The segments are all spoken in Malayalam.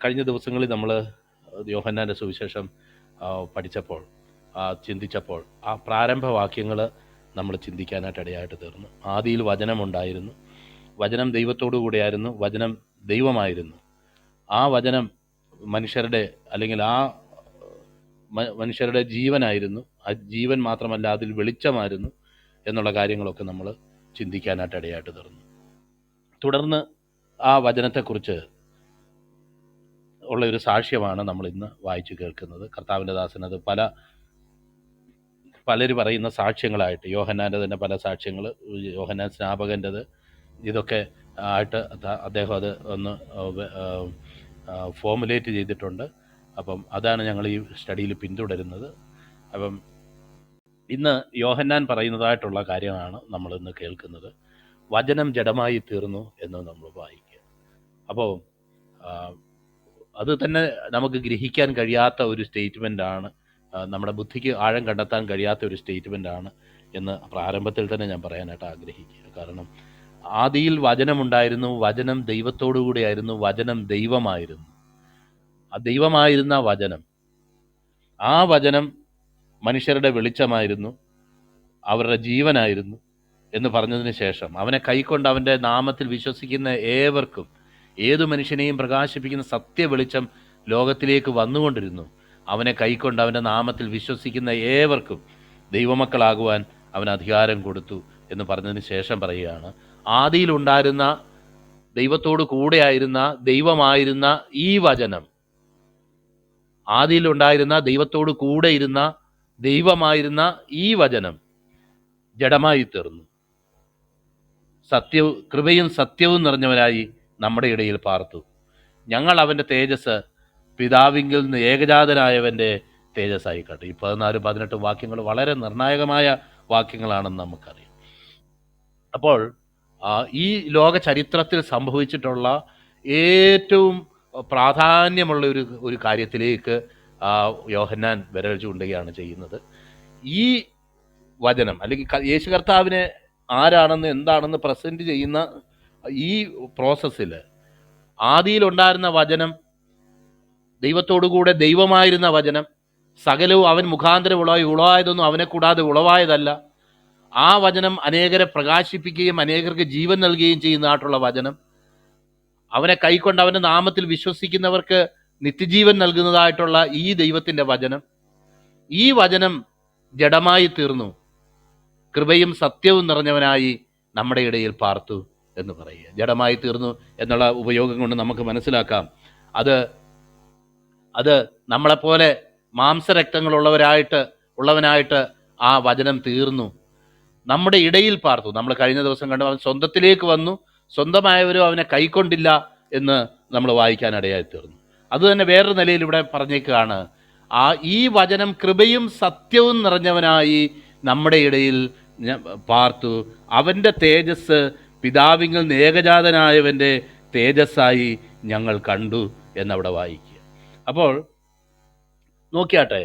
കഴിഞ്ഞ ദിവസങ്ങളിൽ നമ്മൾ യോഹന്നാൻ്റെ സുവിശേഷം പഠിച്ചപ്പോൾ, ചിന്തിച്ചപ്പോൾ ആ പ്രാരംഭവാക്യങ്ങൾ നമ്മൾ ചിന്തിക്കാനായിട്ട് ഇടയായിട്ട് തീർന്നു. ആദിയിൽ വചനമുണ്ടായിരുന്നു, വചനം ദൈവത്തോടു കൂടെയായിരുന്നു, വചനം ദൈവമായിരുന്നു. ആ വചനം മനുഷ്യരുടെ അല്ലെങ്കിൽ മനുഷ്യരുടെ ജീവനായിരുന്നു. ആ ജീവൻ മാത്രമല്ല, അതിൽ വെളിച്ചമായിരുന്നു എന്നുള്ള കാര്യങ്ങളൊക്കെ നമ്മൾ ചിന്തിക്കാനായിട്ട് ഇടയായിട്ട് തീർന്നു. തുടർന്ന് ആ വചനത്തെക്കുറിച്ച് ഉള്ള ഒരു സാക്ഷ്യമാണ് നമ്മൾ ഇന്ന് വായിച്ചു കേൾക്കുന്നത്. കർത്താവിൻ്റെ ദാസനത് പലർ പറയുന്ന സാക്ഷ്യങ്ങളായിട്ട്, യോഹന്നാൻ്റെ തന്നെ പല സാക്ഷ്യങ്ങൾ, യോഹന്നാൻ സ്നാപകൻ്റെത്, ഇതൊക്കെ ആയിട്ട് അദ്ദേഹം അത് ഒന്ന് ഫോമുലേറ്റ് ചെയ്തിട്ടുണ്ട്. അപ്പം അതാണ് ഞങ്ങൾ ഈ സ്റ്റഡിയിൽ പിന്തുടരുന്നത്. അപ്പം ഇന്ന് യോഹന്നാൻ പറയുന്നതായിട്ടുള്ള കാര്യമാണ് നമ്മൾ ഇന്ന് കേൾക്കുന്നത്. വചനം ജഡമായി തീർന്നു എന്ന് നമ്മൾ വായിക്കുക. അപ്പോൾ അത് തന്നെ നമുക്ക് ഗ്രഹിക്കാൻ കഴിയാത്ത ഒരു സ്റ്റേറ്റ്മെൻറ്റാണ്, നമ്മുടെ ബുദ്ധിക്ക് ആഴം കണ്ടെത്താൻ കഴിയാത്ത ഒരു സ്റ്റേറ്റ്മെൻറ്റാണ് എന്ന് പ്രാരംഭത്തിൽ തന്നെ ഞാൻ പറയാനായിട്ട് ആഗ്രഹിക്കുക. കാരണം ആദിയിൽ വചനമുണ്ടായിരുന്നു, വചനം ദൈവത്തോടു കൂടിയായിരുന്നു, വചനം ദൈവമായിരുന്നു. ആ ദൈവമായിരുന്ന വചനം, ആ വചനം മനുഷ്യരുടെ വെളിച്ചമായിരുന്നു, അവരുടെ ജീവനായിരുന്നു എന്ന് പറഞ്ഞതിന് ശേഷം അവനെ കൈക്കൊണ്ട് അവൻ്റെ നാമത്തിൽ വിശ്വസിക്കുന്ന ഏവർക്കും, ഏതു മനുഷ്യനെയും പ്രകാശിപ്പിക്കുന്ന സത്യ വെളിച്ചം ലോകത്തിലേക്ക് വന്നുകൊണ്ടിരുന്നു. അവനെ കൈക്കൊണ്ട് അവൻ്റെ നാമത്തിൽ വിശ്വസിക്കുന്ന ഏവർക്കും ദൈവമക്കളാകുവാൻ അവൻ അധികാരം കൊടുത്തു എന്ന് പറഞ്ഞതിന് ശേഷം പറയുകയാണ്, ആദിയിലുണ്ടായിരുന്ന ദൈവത്തോട് കൂടെയായിരുന്ന ദൈവമായിരുന്ന ഈ വചനം, ആദിയിലുണ്ടായിരുന്ന ദൈവത്തോട് കൂടെ ഇരുന്ന ദൈവമായിരുന്ന ഈ വചനം ജഡമായി തീർന്നു, കൃപയും സത്യവും നിറഞ്ഞവനായി നമ്മുടെ ഇടയിൽ പാർത്തു. ഞങ്ങൾ അവൻ്റെ തേജസ് പിതാവിങ്കിൽ നിന്ന് ഏകജാതനായവൻ്റെ തേജസ്സായി കണ്ടു. ഈ 14-18 വാക്യങ്ങൾ വളരെ നിർണായകമായ വാക്യങ്ങളാണെന്ന് നമുക്കറിയാം. അപ്പോൾ ഈ ലോക ചരിത്രത്തിൽ സംഭവിച്ചിട്ടുള്ള ഏറ്റവും പ്രാധാന്യമുള്ള ഒരു കാര്യത്തിലേക്ക് യോഹന്നാൻ വിരൽ ചൂണ്ടുകയാണ് ചെയ്യുന്നത്. ഈ വചനം അല്ലെങ്കിൽ യേശു കർത്താവിനെ ആരാണെന്ന് എന്താണെന്ന് പ്രസൻറ്റ് ചെയ്യുന്ന ഈ പ്രോസസ്സിൽ ആദിയിലുണ്ടായിരുന്ന വചനം, ദൈവത്തോടുകൂടെ ദൈവമായിരുന്ന വചനം, സകലവും അവൻ മുഖാന്തരം ഉളവായതൊന്നും അവനെ കൂടാതെ ഉളവായതല്ല. ആ വചനം അനേകരെ പ്രകാശിപ്പിക്കുകയും അനേകർക്ക് ജീവൻ നൽകുകയും ചെയ്യുന്നതായിട്ടുള്ള വചനം, അവനെ കൈക്കൊണ്ട് അവൻ്റെ നാമത്തിൽ വിശ്വസിക്കുന്നവർക്ക് നിത്യജീവൻ നൽകുന്നതായിട്ടുള്ള ഈ ദൈവത്തിൻ്റെ വചനം, ഈ വചനം ജഡമായി തീർന്നു, കൃപയും സത്യവും നിറഞ്ഞവനായി നമ്മുടെ ഇടയിൽ പാർത്തു എന്ന് പറയുക. ജഡമായി തീർന്നു എന്നുള്ള ഉപയോഗം കൊണ്ട് നമുക്ക് മനസ്സിലാക്കാം, അത് നമ്മളെപ്പോലെ മാംസരക്തങ്ങളുള്ളവനായിട്ട് ആ വചനം തീർന്നു, നമ്മുടെ ഇടയിൽ പാർത്തു. നമ്മൾ കഴിഞ്ഞ ദിവസം കണ്ടു, അവൻ സ്വന്തത്തിലേക്ക് വന്നു, സ്വന്തമായവരും അവനെ കൈക്കൊണ്ടില്ല എന്ന് നമ്മൾ വായിക്കാനിടയായി തീർന്നു. അതുതന്നെ വേറൊരു നിലയിൽ ഇവിടെ പറഞ്ഞേക്കുകയാണ്, ഈ വചനം കൃപയും സത്യവും നിറഞ്ഞവനായി നമ്മുടെ ഇടയിൽ പാർത്തു, അവൻ്റെ തേജസ് പിതാവിങ്കിൽ നിന്ന് ഏകജാതനായവൻ്റെ തേജസ്സായി ഞങ്ങൾ കണ്ടു എന്നവിടെ വായിക്കുക. അപ്പോൾ നോക്കിയാട്ടെ,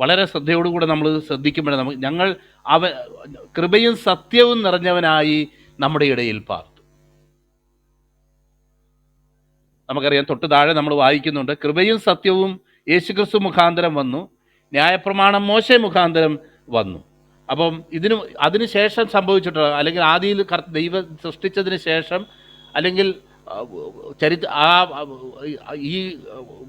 വളരെ ശ്രദ്ധയോടുകൂടെ നമ്മൾ ശ്രദ്ധിക്കുമ്പോൾ ഞങ്ങൾ കൃപയും സത്യവും നിറഞ്ഞവനായി നമ്മുടെ ഇടയിൽ പാർത്തു. നമുക്കറിയാം, തൊട്ട് താഴെ നമ്മൾ വായിക്കുന്നുണ്ട്, കൃപയും സത്യവും യേശുക്രിസ്തു മുഖാന്തരം വന്നു, ന്യായപ്രമാണം മോശെ മുഖാന്തരം വന്നു. അപ്പം അതിന് ശേഷം സംഭവിച്ചിട്ടുള്ള, അല്ലെങ്കിൽ ആദിയിൽ ദൈവം സൃഷ്ടിച്ചതിന് ശേഷം, അല്ലെങ്കിൽ ഈ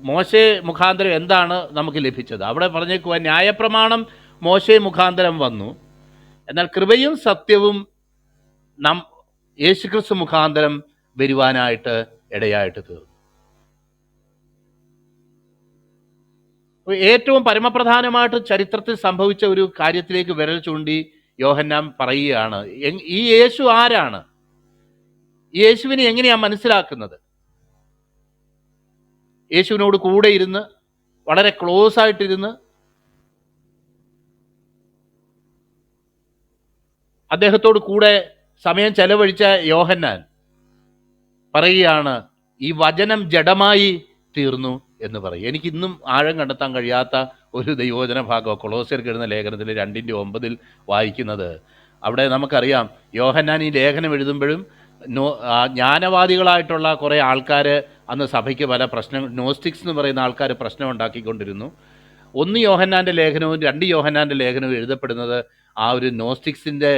മോശെ മുഖാന്തരം എന്താണ് നമുക്ക് ലഭിച്ചത്? അവിടെ പറഞ്ഞേക്കുക, ന്യായപ്രമാണം മോശെ മുഖാന്തരം വന്നു, എന്നാൽ കൃപയും സത്യവും യേശുക്രിസ്തു മുഖാന്തരം വരുവാനായിട്ട് ഇടയായിട്ട് തീർന്നു. ഏറ്റവും പരമപ്രധാനമായിട്ട് ചരിത്രത്തിൽ സംഭവിച്ച ഒരു കാര്യത്തിലേക്ക് വിരൽ ചൂണ്ടി യോഹന്നാൻ പറയുകയാണ്, ഈ യേശു ആരാണ്? യേശുവിനെ എങ്ങനെയാണ് മനസ്സിലാക്കുന്നത്? യേശുവിനോട് കൂടെ ഇരുന്ന്, വളരെ ക്ലോസ് ആയിട്ടിരുന്ന്, അദ്ദേഹത്തോട് കൂടെ സമയം ചെലവഴിച്ച യോഹന്നാൻ പറയുകയാണ്, ഈ വചനം ജഡമായി തീർന്നു എന്ന് പറയും. എനിക്കിന്നും ആഴം കണ്ടെത്താൻ കഴിയാത്ത ഒരു ദൈവവചന ഭാഗം കൊളോസ്യർക്ക് എഴുതുന്ന ലേഖനത്തിൽ 2:9 വായിക്കുന്നത്. അവിടെ നമുക്കറിയാം, യോഹന്നാൻ ഈ ലേഖനം എഴുതുമ്പോഴും ജ്ഞാനവാദികളായിട്ടുള്ള കുറേ ആൾക്കാർ അന്ന് സഭയ്ക്ക് പല പ്രശ്നങ്ങൾ, നോസ്റ്റിക്സ് എന്ന് പറയുന്ന ആൾക്കാർ പ്രശ്നം ഉണ്ടാക്കിക്കൊണ്ടിരുന്നു. 1 യോഹന്നാൻ്റെ ലേഖനവും 2 യോഹന്നാൻ്റെ ലേഖനവും എഴുതപ്പെടുന്നത് ആ ഒരു നോസ്റ്റിക്സിൻ്റെ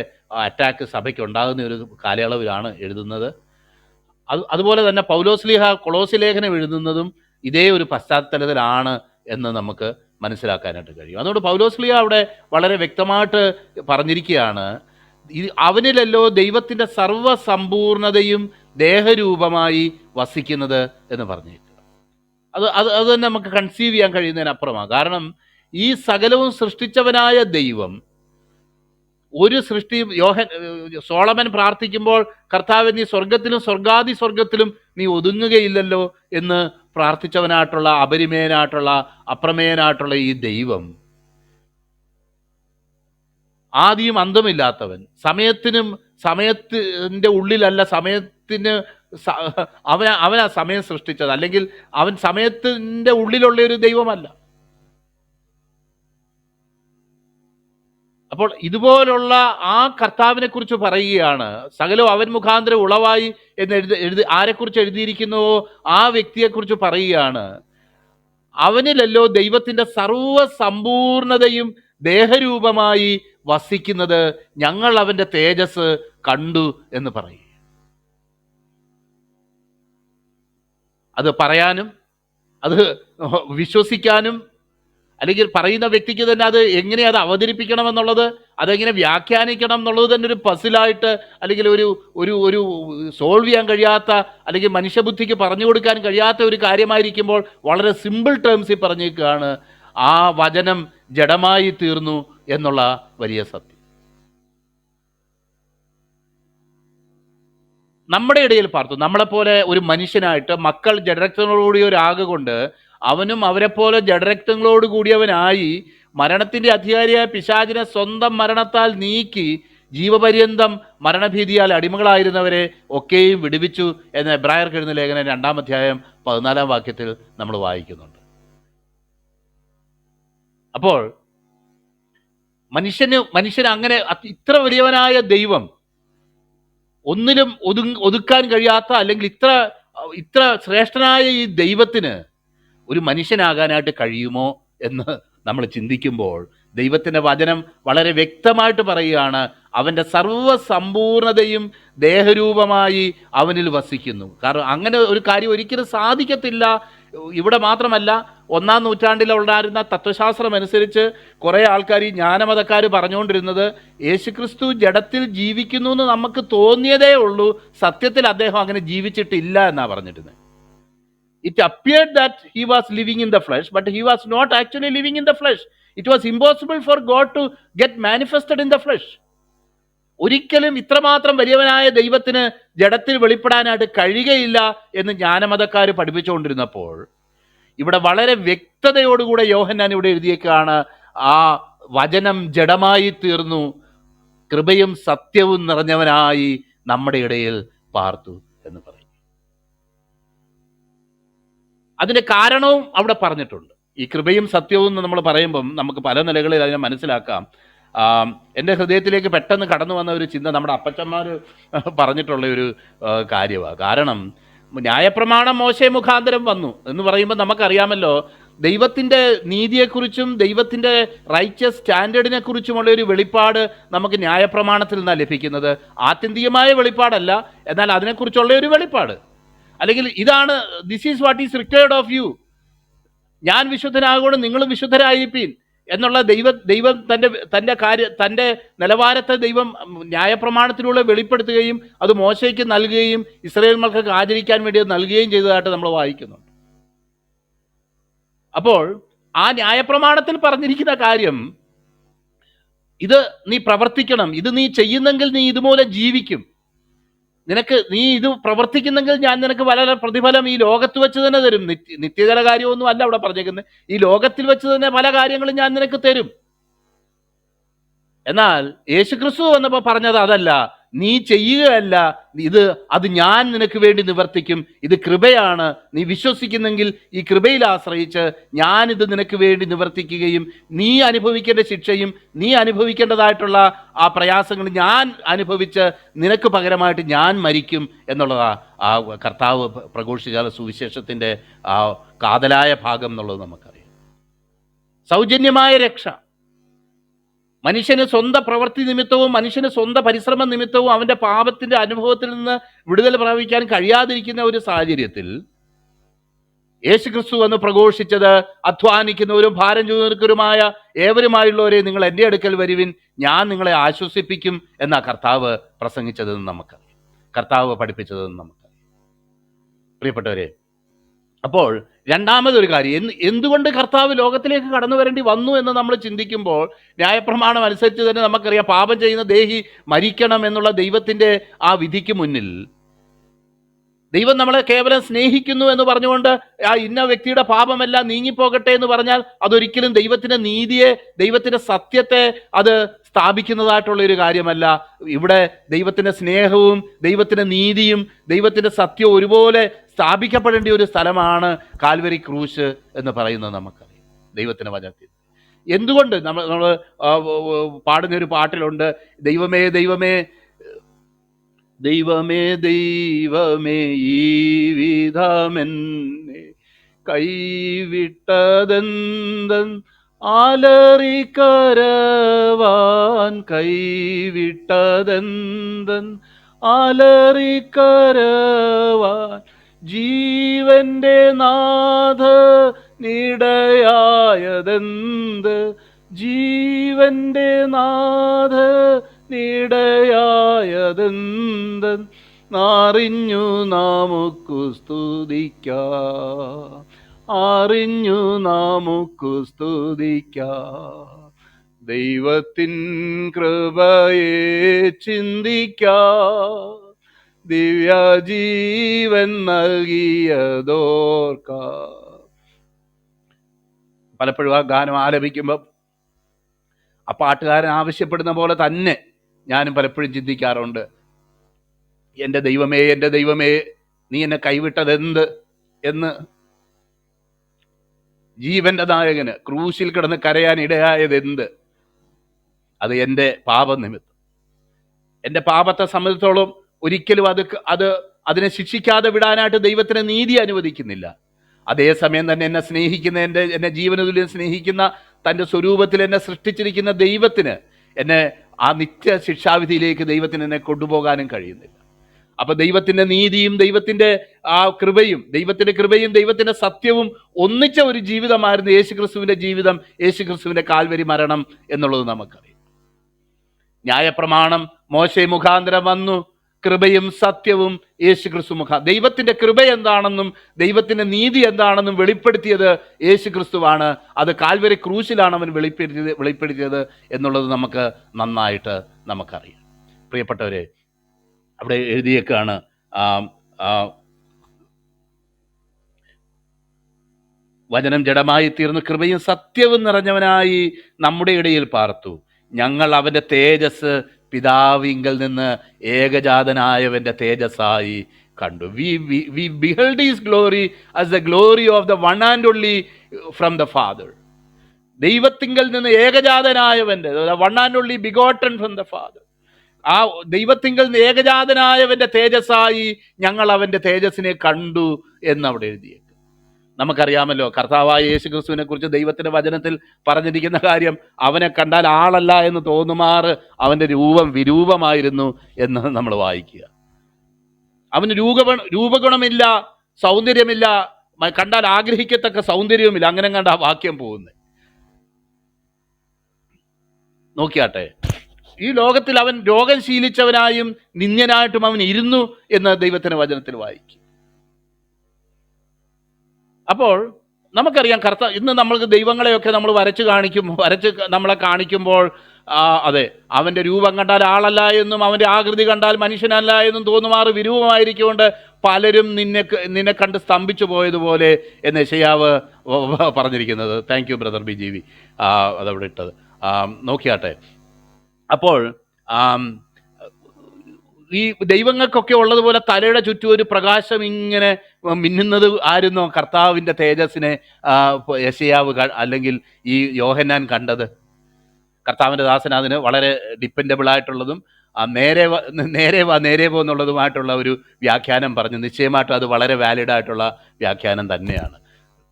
അറ്റാക്ക് സഭയ്ക്ക് ഉണ്ടാകുന്ന ഒരു കാലയളവിലാണ് എഴുതുന്നത്. അതുപോലെ തന്നെ പൗലോസ്ലീഹ കൊളോസി ലേഖനം എഴുതുന്നതും ഇതേ ഒരു പശ്ചാത്തലത്തിലാണ് എന്ന് നമുക്ക് മനസ്സിലാക്കാനായിട്ട് കഴിയും. അതുകൊണ്ട് പൗലോസ്ലീഹ അവിടെ വളരെ വ്യക്തമായിട്ട് പറഞ്ഞിരിക്കുകയാണ്, അവനിലല്ലോ ദൈവത്തിൻ്റെ സർവ്വസമ്പൂർണതയും ദേഹരൂപമായി വസിക്കുന്നത് എന്ന് പറഞ്ഞിരിക്കുക. അത് തന്നെ നമുക്ക് കൺസീവ് ചെയ്യാൻ കഴിയുന്നതിനപ്പുറമാണ്. കാരണം ഈ സകലവും സൃഷ്ടിച്ചവനായ ദൈവം ഒരു സൃഷ്ടിയും സോളമൻ പ്രാർത്ഥിക്കുമ്പോൾ കർത്താവ് നീ സ്വർഗത്തിലും സ്വർഗാദി സ്വർഗത്തിലും നീ ഒതുങ്ങുകയില്ലല്ലോ എന്ന് പ്രാർത്ഥിച്ചവനായിട്ടുള്ള അപരിമേയനായിട്ടുള്ള അപ്രമേയനായിട്ടുള്ള ഈ ദൈവം ആദിയും അന്തമില്ലാത്തവൻ, സമയത്തിൻ്റെ ഉള്ളിലല്ല, സമയത്തിന് അവനാ സമയം സൃഷ്ടിച്ചത്, അല്ലെങ്കിൽ അവൻ സമയത്തിൻ്റെ ഉള്ളിലുള്ള ഒരു ദൈവമല്ല. അപ്പോൾ ഇതുപോലുള്ള ആ കർത്താവിനെ കുറിച്ച് പറയുകയാണ്, സകലവും അവൻ മുഖാന്തരം ഉളവായി എന്ന് ആരെക്കുറിച്ച് എഴുതിയിരിക്കുന്നുവോ ആ വ്യക്തിയെക്കുറിച്ച് പറയുകയാണ്, അവനിലല്ലോ ദൈവത്തിൻ്റെ സർവ്വസമ്പൂർണതയും ദേഹരൂപമായി വസിക്കുന്നത്, ഞങ്ങൾ അവൻ്റെ തേജസ് കണ്ടു എന്ന് പറയും. അത് പറയാനും അത് വിശ്വസിക്കാനും, അല്ലെങ്കിൽ പറയുന്ന വ്യക്തിക്ക് തന്നെ അത് എങ്ങനെ അത് അവതരിപ്പിക്കണം എന്നുള്ളത്, അതെങ്ങനെ വ്യാഖ്യാനിക്കണം എന്നുള്ളത് തന്നെ ഒരു പസിലായിട്ട്, അല്ലെങ്കിൽ ഒരു സോൾവ് ചെയ്യാൻ കഴിയാത്ത, അല്ലെങ്കിൽ മനുഷ്യബുദ്ധിക്ക് പറഞ്ഞു കൊടുക്കാൻ കഴിയാത്ത ഒരു കാര്യമായിരിക്കുമ്പോൾ വളരെ സിമ്പിൾ ടേംസിൽ പറഞ്ഞേക്കുകയാണ്, ആ വചനം ജഡമായി തീർന്നു എന്നുള്ള വലിയ സത്യം. നമ്മുടെ ഇടയിൽ പാർത്തു, നമ്മളെപ്പോലെ ഒരു മനുഷ്യനായിട്ട്, മക്കൾ ജഡരക്തങ്ങളോടുകൂടി ഒരാകൊണ്ട് അവനും അവരെപ്പോലെ ജഡരക്തങ്ങളോട് കൂടിയവനായി മരണത്തിൻ്റെ അധികാരിയായ പിശാചിനെ സ്വന്തം മരണത്താൽ നീക്കി ജീവപര്യന്തം മരണഭീതിയാൽ അടിമകളായിരുന്നവരെ ഒക്കെയും വിടുവിച്ചു എന്ന് എബ്രായർക്ക് എഴുതുന്ന ലേഖനം 2-ാം അധ്യായം 14-ാം വാക്യത്തിൽ നമ്മൾ വായിക്കുന്നുണ്ട്. അപ്പോൾ മനുഷ്യന് അങ്ങനെ ഇത്ര വലിയവനായ ദൈവം, ഒന്നിലും ഒതുക്കാൻ കഴിയാത്ത, അല്ലെങ്കിൽ ഇത്ര ശ്രേഷ്ഠനായ ഈ ദൈവത്തിന് ഒരു മനുഷ്യനാകാനായിട്ട് കഴിയുമോ എന്ന് നമ്മൾ ചിന്തിക്കുമ്പോൾ ദൈവത്തിൻ്റെ വചനം വളരെ വ്യക്തമായിട്ട് പറയുകയാണ്, അവൻ്റെ സർവ്വസമ്പൂർണതയും ദേഹരൂപമായി അവനിൽ വസിക്കുന്നു. കാരണം അങ്ങനെ ഒരു കാര്യം ഒരിക്കലും സാധിക്കത്തില്ല. ഇവിടെ മാത്രമല്ല, 1-ാം നൂറ്റാണ്ടിലുണ്ടായിരുന്ന തത്വശാസ്ത്രം അനുസരിച്ച് കുറേ ആൾക്കാർ, ഈ ജ്ഞാനമതക്കാർ പറഞ്ഞുകൊണ്ടിരുന്നത് യേശുക്രിസ്തു ജഡത്തിൽ ജീവിക്കുന്നു എന്ന് നമുക്ക് തോന്നിയതേ ഉള്ളൂ, സത്യത്തിൽ അദ്ദേഹം അങ്ങനെ ജീവിച്ചിട്ടില്ല എന്നാണ് പറഞ്ഞിരുന്നത്. It appeared that he was living in the flesh, but he was not actually living in the flesh. It was impossible for God to get manifested in the flesh. ഒരിക്കലും ഇത്രമാത്രം വലിയവനായ ദൈവത്തിന് ജഡത്തിൽ വെളിപ്പെടാനായിട്ട് കഴിയുകയില്ല എന്ന് ജ്ഞാനമതക്കാർ പഠിപ്പിച്ചുകൊണ്ടിരുന്നപ്പോൾ, ഇവിടെ വളരെ വ്യക്തതയോടുകൂടെ യോഹന്നാൻ ഇവിടെ എഴുതിയേക്കാണ്, ആ വചനം ജഡമായി തീർന്നു, കൃപയും സത്യവും നിറഞ്ഞവനായി നമ്മുടെ ഇടയിൽ പാർത്തു എന്ന് പറയും. അതിൻ്റെ കാരണവും അവിടെ പറഞ്ഞിട്ടുണ്ട്. ഈ കൃപയും സത്യവും നമ്മൾ പറയുമ്പം നമുക്ക് പല നിലകളിൽ അതിനെ മനസ്സിലാക്കാം. എൻ്റെ ഹൃദയത്തിലേക്ക് പെട്ടെന്ന് കടന്നു വന്ന ഒരു ചിന്ത നമ്മുടെ അപ്പച്ചന്മാർ പറഞ്ഞിട്ടുള്ള ഒരു കാര്യമാണ്. കാരണം ന്യായപ്രമാണം മോശെ മുഖാന്തരം വന്നു എന്ന് പറയുമ്പോൾ നമുക്കറിയാമല്ലോ, ദൈവത്തിൻ്റെ നീതിയെക്കുറിച്ചും ദൈവത്തിൻ്റെ റൈച്ചസ് സ്റ്റാൻഡേർഡിനെ കുറിച്ചുമുള്ള ഒരു വെളിപ്പാട് നമുക്ക് ന്യായപ്രമാണത്തിൽ നിന്നാണ് ലഭിക്കുന്നത്. ആത്യന്തികമായ വെളിപ്പാടല്ല, എന്നാൽ അതിനെക്കുറിച്ചുള്ള ഒരു വെളിപ്പാട്. അല്ലെങ്കിൽ ഇതാണ്, this is what is required of you, ഞാൻ വിശുദ്ധനാകണം നിങ്ങളും വിശുദ്ധരായിരിപ്പീൻ എന്നുള്ള ദൈവം തൻ്റെ നിലവാരത്തെ ദൈവം ന്യായപ്രമാണത്തിലൂടെ വെളിപ്പെടുത്തുകയും അത് മോശയ്ക്ക് നൽകുകയും ഇസ്രായേൽ മക്കൾക്ക് ആചരിക്കാൻ വേണ്ടി നൽകുകയും ചെയ്തതായിട്ട് നമ്മൾ വായിക്കുന്നുണ്ട്. അപ്പോൾ ആ ന്യായപ്രമാണത്തിൽ പറഞ്ഞിരിക്കുന്ന കാര്യം, ഇത് നീ പ്രവർത്തിക്കണം, ഇത് നീ ചെയ്യുന്നെങ്കിൽ നീ ഇതുമൂലം ജീവിക്കും, നീ ഇത് പ്രവർത്തിക്കുന്നെങ്കിൽ ഞാൻ നിനക്ക് വളരെ പ്രതിഫലം ഈ ലോകത്ത് വെച്ച് തന്നെ തരും. നിത്യതര കാര്യമൊന്നും അല്ല അവിടെ പറഞ്ഞേക്കുന്നത്, ഈ ലോകത്തിൽ വെച്ച് തന്നെ പല കാര്യങ്ങളും ഞാൻ നിനക്ക് തരും. എന്നാൽ യേശുക്രിസ്തു വന്നപ്പോൾ പറഞ്ഞത് അതല്ല, നീ ചെയ്യുകയല്ല, അത് ഞാൻ നിനക്ക് വേണ്ടി നിവർത്തിക്കും. ഇത് കൃപയാണ്. നീ വിശ്വസിക്കുന്നെങ്കിൽ ഈ കൃപയിൽ ആശ്രയിച്ച് ഞാനിത് നിനക്ക് വേണ്ടി നിവർത്തിക്കുകയും നീ അനുഭവിക്കേണ്ട ശിക്ഷയും നീ അനുഭവിക്കേണ്ടതായിട്ടുള്ള ആ പ്രയാസങ്ങൾ ഞാൻ അനുഭവിച്ച് നിനക്ക് പകരമായിട്ട് ഞാൻ മരിക്കും എന്നുള്ളതാ ആ കർത്താവ് പ്രഘോഷിച്ച സുവിശേഷത്തിൻ്റെ ആ കാതലായ ഭാഗം എന്നുള്ളത് നമുക്കറിയാം. സൗജന്യമായ രക്ഷ. മനുഷ്യന് സ്വന്തം പ്രവൃത്തി നിമിത്തവും മനുഷ്യന് സ്വന്തം പരിശ്രമ നിമിത്തവും അവൻ്റെ പാപത്തിൻ്റെ അനുഭവത്തിൽ നിന്ന് വിടുതൽ പ്രാപിക്കാൻ കഴിയാതിരിക്കുന്ന ഒരു സാഹചര്യത്തിൽ യേശുക്രിസ്തു എന്ന് പ്രഘോഷിച്ചത്, അധ്വാനിക്കുന്നവരും ഭാരം ചുമക്കുന്നവരുമായ ഏവരുമായുള്ളവരെ നിങ്ങൾ എൻ്റെ അടുക്കൽ വരുവിൻ, ഞാൻ നിങ്ങളെ ആശ്വസിപ്പിക്കും എന്ന കർത്താവ് പ്രസംഗിച്ചതെന്ന് നമുക്കറിയാം, കർത്താവ് പഠിപ്പിച്ചതെന്ന് നമുക്കറിയാം. പ്രിയപ്പെട്ടവരെ, അപ്പോൾ രണ്ടാമതൊരു കാര്യം, എന്തുകൊണ്ട് കർത്താവ് ലോകത്തിലേക്ക് കടന്നു വരേണ്ടി വന്നു എന്ന് നമ്മൾ ചിന്തിക്കുമ്പോൾ ന്യായപ്രമാണം അനുസരിച്ച് തന്നെ നമുക്കറിയാം, പാപം ചെയ്യുന്ന ദേഹി മരിക്കണം എന്നുള്ള ദൈവത്തിൻ്റെ ആ വിധിക്ക് മുന്നിൽ ദൈവം നമ്മളെ കേവലം സ്നേഹിക്കുന്നു എന്ന് പറഞ്ഞുകൊണ്ട് ആ ഇന്ന വ്യക്തിയുടെ പാപമെല്ലാം നീങ്ങിപ്പോകട്ടെ എന്ന് പറഞ്ഞാൽ അതൊരിക്കലും ദൈവത്തിൻ്റെ നീതിയെ, ദൈവത്തിൻ്റെ സത്യത്തെ അത് സ്ഥാപിക്കുന്നതായിട്ടുള്ളൊരു കാര്യമല്ല. ഇവിടെ ദൈവത്തിൻ്റെ സ്നേഹവും ദൈവത്തിൻ്റെ നീതിയും ദൈവത്തിൻ്റെ സത്യവും ഒരുപോലെ സ്ഥാപിക്കപ്പെടേണ്ട ഒരു സ്ഥലമാണ് കാൽവരി ക്രൂശ് എന്ന് പറയുന്നത് നമുക്കറിയാം ദൈവത്തിൻ്റെ വചനത്തിൽ. എന്തുകൊണ്ട് നമ്മൾ പാടുന്നൊരു പാട്ടിലുണ്ട്, ദൈവമേ ദൈവമേ ദൈവമേ ദൈവമേ ഈ വിധമെന്നെ കൈവിട്ടതെന്തൻ ആലറിക്കരവാൻ കൈവിട്ടതെന്തൻ ആലറിക്കരവാൻ ജീവന്റെ നാഥ നിടയായതെന്ത് ജീവന്റെ നാഥ നിടയായതെന്തൻ അറിഞ്ഞു നമുക്കു സ്തുതിക്കാം അറിഞ്ഞു നമുക്കു സ്തുതിക്കാം ദൈവത്തിൻ കൃപയെ ചിന്തിക്കാം ദിവ്യജീവൻ നൽകിയതോർക്കാം. പലപ്പോഴും ആ ഗാനം ആലപിക്കുമ്പോൾ ആ പാട്ടുകാരൻ ആവശ്യപ്പെടുന്ന പോലെ തന്നെ ഞാനും പലപ്പോഴും ചിന്തിക്കാറുണ്ട്, എൻ്റെ ദൈവമേ എൻ്റെ ദൈവമേ നീ എന്നെ കൈവിട്ടതെന്ത് എന്ന്. ജീവന്റെ നായകന് ക്രൂശിൽ കിടന്ന് കരയാൻ ഇടയായതെന്ത്? അത് എൻ്റെ പാപനിമിത്തം. എൻ്റെ പാപത്തെ സംബന്ധിച്ചോളം ഒരിക്കലും അതിനെ ശിക്ഷിക്കാതെ വിടാനായിട്ട് ദൈവത്തിന് നീതി അനുവദിക്കുന്നില്ല. അതേസമയം തന്നെ എന്നെ സ്നേഹിക്കുന്ന, എന്നെ ജീവനതുല്യം സ്നേഹിക്കുന്ന, തൻ്റെ സ്വരൂപത്തിൽ എന്നെ സൃഷ്ടിച്ചിരിക്കുന്ന ദൈവത്തിന് എന്നെ ആ നിത്യ ശിക്ഷാവിധിയിലേക്ക് ദൈവത്തിന് എന്നെ കൊണ്ടുപോകാനും കഴിയുന്നില്ല. അപ്പൊ ദൈവത്തിന്റെ നീതിയും ദൈവത്തിന്റെ ആ കൃപയും ദൈവത്തിന്റെ സത്യവും ഒന്നിച്ച ഒരു ജീവിതമായിരുന്നു യേശുക്രിസ്തുവിന്റെ ജീവിതം, യേശുക്രിസ്തുവിന്റെ കാൽവരി മരണം എന്നുള്ളത് നമുക്കറിയാം. ന്യായപ്രമാണം മോശെ മുഖാന്തരം വന്നു, കൃപയും സത്യവും യേശുക്രിസ്തു ദൈവത്തിന്റെ കൃപ എന്താണെന്നും ദൈവത്തിന്റെ നീതി എന്താണെന്നും വെളിപ്പെടുത്തിയത് യേശുക്രിസ്തുവാണ്. അത് കാൽവരി ക്രൂശിലാണ് അവൻ വെളിപ്പെടുത്തിയത് എന്നുള്ളത് നമുക്ക് നന്നായിട്ട് നമുക്കറിയാം. പ്രിയപ്പെട്ടവരെ, അവിടെ എഴുതിയേക്കാണ്, വചനം ജഡമായി തീർന്നു കൃപയും സത്യവും നിറഞ്ഞവനായി നമ്മുടെ ഇടയിൽ പാർത്തു. ഞങ്ങൾ അവന്റെ തേജസ് പിതാവിങ്കൽ നിന്ന് ഏകജാതനായവന്റെ തേജസ്സായി കണ്ടു. We beheld his glory as the glory of the one and only from the Father. ദൈവത്തിങ്കൽ നിന്ന് ഏകജാതനായവന്റെ, one and only begotten from the Father, ആ ദൈവത്തിങ്കൽ നിന്ന് ഏകജാതനായവന്റെ തേജസ്സായി ഞങ്ങൾ അവന്റെ തേജസ്സിനെ കണ്ടു എന്നവിടെ എഴുതിയേക്കും. നമുക്കറിയാമല്ലോ കർത്താവായ യേശുക്രിസ്തുവിനെ കുറിച്ച് ദൈവത്തിന്റെ വചനത്തിൽ പറഞ്ഞിരിക്കുന്ന കാര്യം, അവനെ കണ്ടാൽ ആളല്ല എന്ന് തോന്നുമാറ് അവന്റെ രൂപം വിരൂപമായിരുന്നു എന്ന് നമ്മൾ വായിക്കുക. അവന് രൂപഗുണമില്ല, സൗന്ദര്യമില്ല, കണ്ടാൽ ആഗ്രഹിക്കത്തക്ക സൗന്ദര്യവുമില്ല. അങ്ങനെ കണ്ട ആ വാക്യം പോകുന്നത് നോക്കിയാട്ടെ. ഈ ലോകത്തിൽ അവൻ രോഗം ശീലിച്ചവനായും നിന്ദ്യനായിട്ടും അവൻ ഇരുന്നു എന്ന് ദൈവത്തിന്റെ വചനത്തിൽ വായിക്കും. അപ്പോൾ നമുക്കറിയാം ഇന്ന് നമ്മൾക്ക് ദൈവങ്ങളെയൊക്കെ നമ്മൾ വരച്ച് നമ്മളെ കാണിക്കുമ്പോൾ അതെ, അവൻ്റെ രൂപം കണ്ടാൽ ആളല്ല എന്നും അവൻ്റെ ആകൃതി കണ്ടാൽ മനുഷ്യനല്ല എന്നും തോന്നുമാറ് വിരൂപമായിരിക്കൊണ്ട് പലരും നിന്നെ കണ്ട് സ്തംഭിച്ചു പോയതുപോലെ എന്ന് യെശയ്യാവ് പറഞ്ഞിരിക്കുന്നത്. താങ്ക് യു ബ്രദർ BGV അതവിടെ ഇട്ടത്. നോക്കിയാട്ടെ. അപ്പോൾ ഈ ദൈവങ്ങൾക്കൊക്കെ ഉള്ളതുപോലെ തലയുടെ ചുറ്റും ഒരു പ്രകാശം ഇങ്ങനെ മിന്നുന്നത് ആയിരുന്നോ കർത്താവിൻ്റെ തേജസ്സിനെ യെശയ്യാവ് അല്ലെങ്കിൽ ഈ യോഹന്നാൻ കണ്ടത്? കർത്താവിൻ്റെ ദാസൻ അതിന് വളരെ ഡിപ്പെൻഡബിൾ ആയിട്ടുള്ളതും നേരെ എന്നുള്ളതുമായിട്ടുള്ള ഒരു വ്യാഖ്യാനം പറഞ്ഞു. നിശ്ചയമായിട്ടും അത് വളരെ വാലിഡ് ആയിട്ടുള്ള വ്യാഖ്യാനം തന്നെയാണ്.